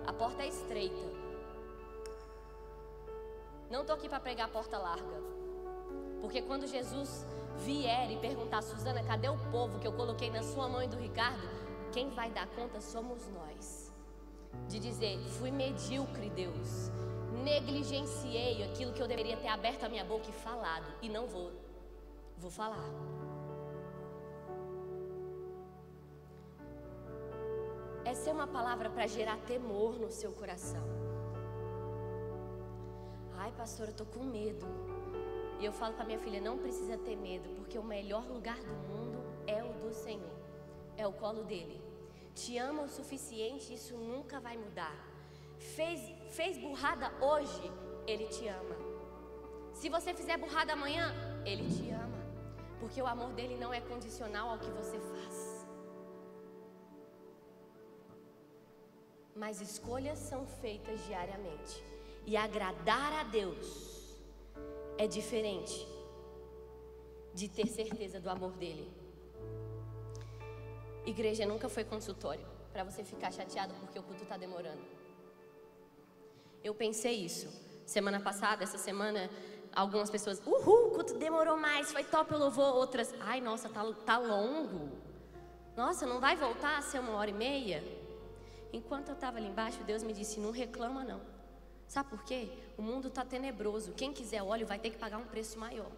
A porta é estreita. Não estou aqui para pregar a porta larga. Porque quando Jesus vier e perguntar: Suzana, cadê o povo que eu coloquei na sua mão e do Ricardo? Quem vai dar conta somos nós. De dizer: fui medíocre, Deus. Negligenciei aquilo que eu deveria ter aberto a minha boca e falado. E não vou falar. Essa é uma palavra para gerar temor no seu coração. Pastor, eu estou com medo. E eu falo para minha filha: não precisa ter medo, porque o melhor lugar do mundo é o do do Senhor, é o colo dele. Te ama o suficiente, isso nunca vai mudar. Fez burrada hoje, Ele te ama. Se você fizer burrada amanhã, Ele te ama. Porque o amor dele não é condicional ao que você faz. Mas escolhas são feitas diariamente. E agradar a Deus é diferente de ter certeza do amor dele. Igreja nunca foi consultório para você ficar chateado porque o culto está demorando. Eu pensei isso semana passada, essa semana, algumas pessoas, o culto demorou mais, foi top o louvor. Outras, ai nossa, tá longo. Nossa, não vai voltar a ser 1h30? Enquanto eu estava ali embaixo, Deus me disse, não reclama não. Sabe por quê? O mundo está tenebroso. Quem quiser óleo vai ter que pagar um preço maior.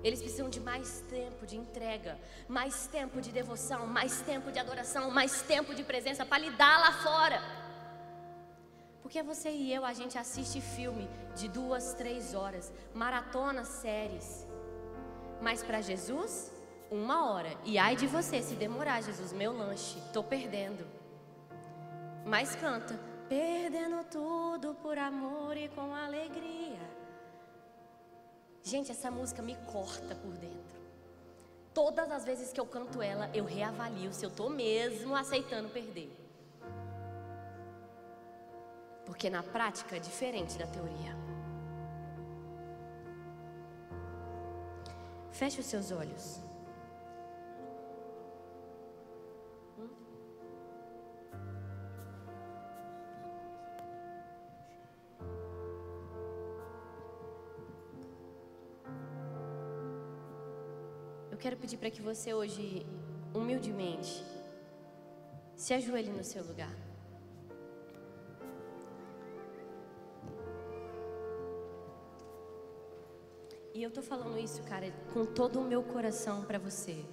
Eles precisam de mais tempo de entrega, mais tempo de devoção, mais tempo de adoração, mais tempo de presença para lidar lá fora. Porque você e eu, a gente assiste filme de 2, 3 horas, maratona séries. Mas para Jesus, 1 hora. E ai de você se demorar, Jesus, meu lanche, tô perdendo. Mas canta, perdendo tudo por amor e com alegria. Gente, essa música me corta por dentro. Todas as vezes que eu canto ela, eu reavalio se eu tô mesmo aceitando perder. Porque na prática é diferente da teoria. Feche os seus olhos. Eu quero pedir para que você hoje, humildemente, se ajoelhe no seu lugar. E eu tô falando isso, cara, com todo o meu coração para você.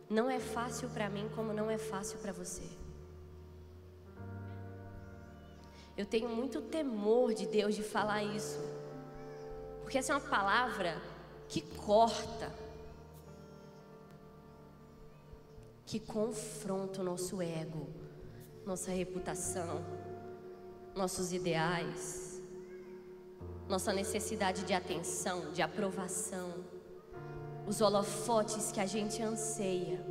Não é fácil para mim como não é fácil para você. Eu tenho muito temor de Deus de falar isso. Porque essa é uma palavra que corta, que confronta o nosso ego, nossa reputação, nossos ideais, nossa necessidade de atenção, de aprovação, os holofotes que a gente anseia,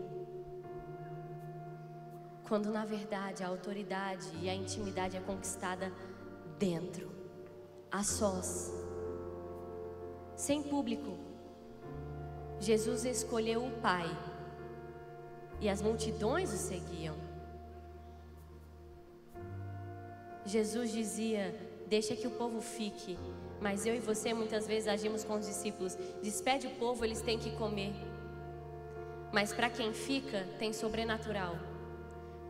quando na verdade a autoridade e a intimidade é conquistada dentro, a sós, sem público. Jesus escolheu o Pai e as multidões o seguiam. Jesus dizia, deixa que o povo fique. Mas eu e você muitas vezes agimos com os discípulos, despede o povo, eles têm que comer. Mas para quem fica, tem sobrenatural.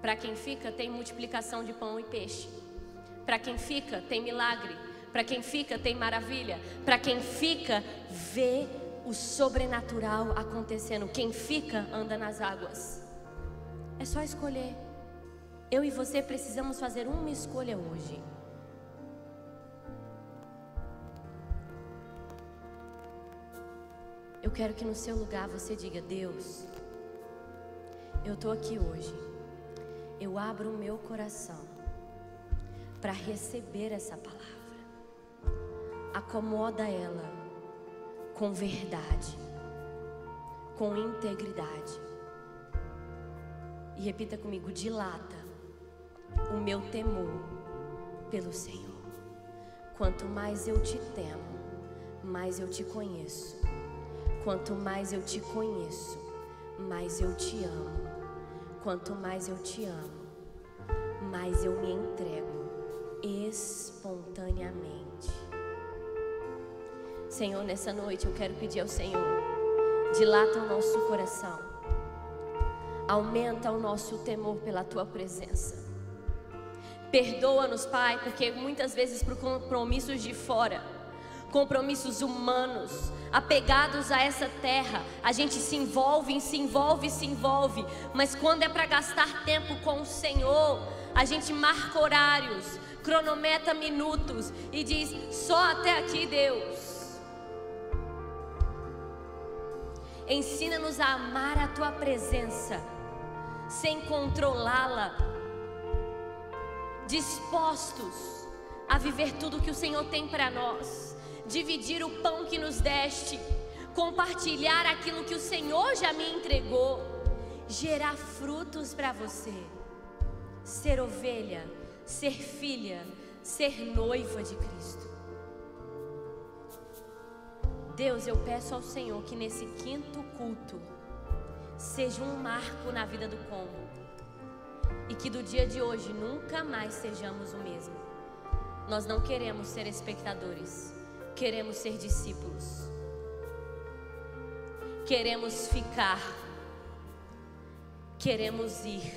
Para quem fica, tem multiplicação de pão e peixe. Para quem fica, tem milagre. Para quem fica, tem maravilha. Para quem fica, vê o sobrenatural acontecendo. Quem fica, anda nas águas. É só escolher. Eu e você precisamos fazer uma escolha hoje. Eu quero que no seu lugar você diga, Deus, eu estou aqui hoje. Eu abro o meu coração para receber essa palavra. Acomoda ela com verdade, com integridade. E repita comigo, dilata o meu temor pelo Senhor. Quanto mais eu te temo, mais eu te conheço. Quanto mais eu te conheço, mais eu te amo. Quanto mais eu te amo, mais eu me entrego espontaneamente. Senhor, nessa noite eu quero pedir ao Senhor, dilata o nosso coração, aumenta o nosso temor pela Tua presença. Perdoa-nos, Pai, porque muitas vezes por compromissos de fora, compromissos humanos, apegados a essa terra, a gente se envolve, mas quando é para gastar tempo com o Senhor, a gente marca horários, cronometra minutos e diz, só até aqui, Deus. Ensina-nos a amar a Tua presença, sem controlá-la, dispostos a viver tudo que o Senhor tem para nós, dividir o pão que nos deste, compartilhar aquilo que o Senhor já me entregou, gerar frutos para você, ser ovelha, ser filha, ser noiva de Cristo. Deus, eu peço ao Senhor que nesse quinto culto seja um marco na vida do Combo, e que do dia de hoje nunca mais sejamos o mesmo. Nós não queremos ser espectadores, queremos ser discípulos. Queremos ficar, queremos ir,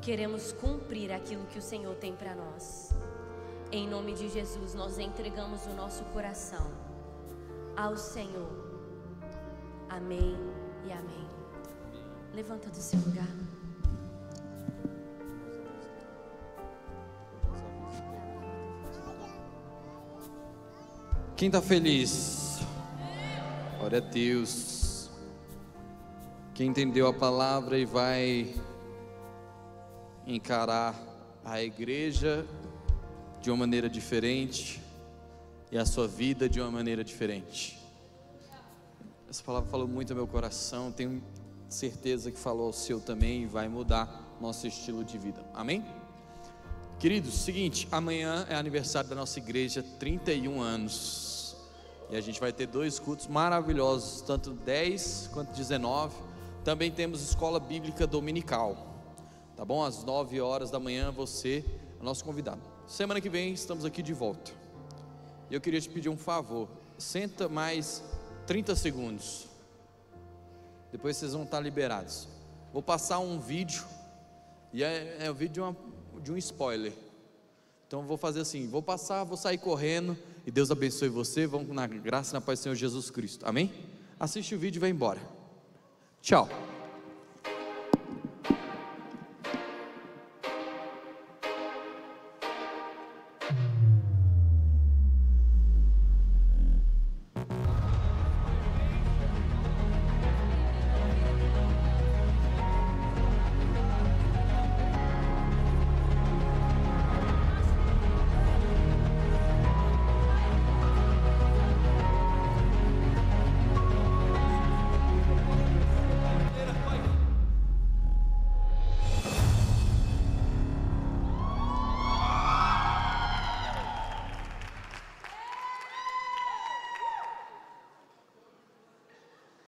queremos cumprir aquilo que o Senhor tem para nós. Em nome de Jesus, nós entregamos o nosso coração ao Senhor. Amém e amém. Levanta do seu lugar. Quem está feliz? Glória a Deus. Quem entendeu a palavra e vai encarar a igreja de uma maneira diferente e a sua vida de uma maneira diferente. Essa palavra falou muito ao meu coração, tenho certeza que falou ao seu também e vai mudar nosso estilo de vida. Amém? Queridos, seguinte, amanhã é aniversário da nossa igreja, 31 anos. E a gente vai ter 2 cultos maravilhosos, tanto 10 quanto 19. Também temos escola bíblica dominical, tá bom? Às 9 horas da manhã, você é nosso convidado. Semana que vem estamos aqui de volta. E eu queria te pedir um favor, senta mais 30 segundos. Depois vocês vão estar liberados. Vou passar um vídeo, e é o vídeo de um spoiler. Então eu vou fazer assim, vou sair correndo, e Deus abençoe você. Vamos na graça e na paz do Senhor Jesus Cristo, amém? Assiste o vídeo e vai embora. Tchau.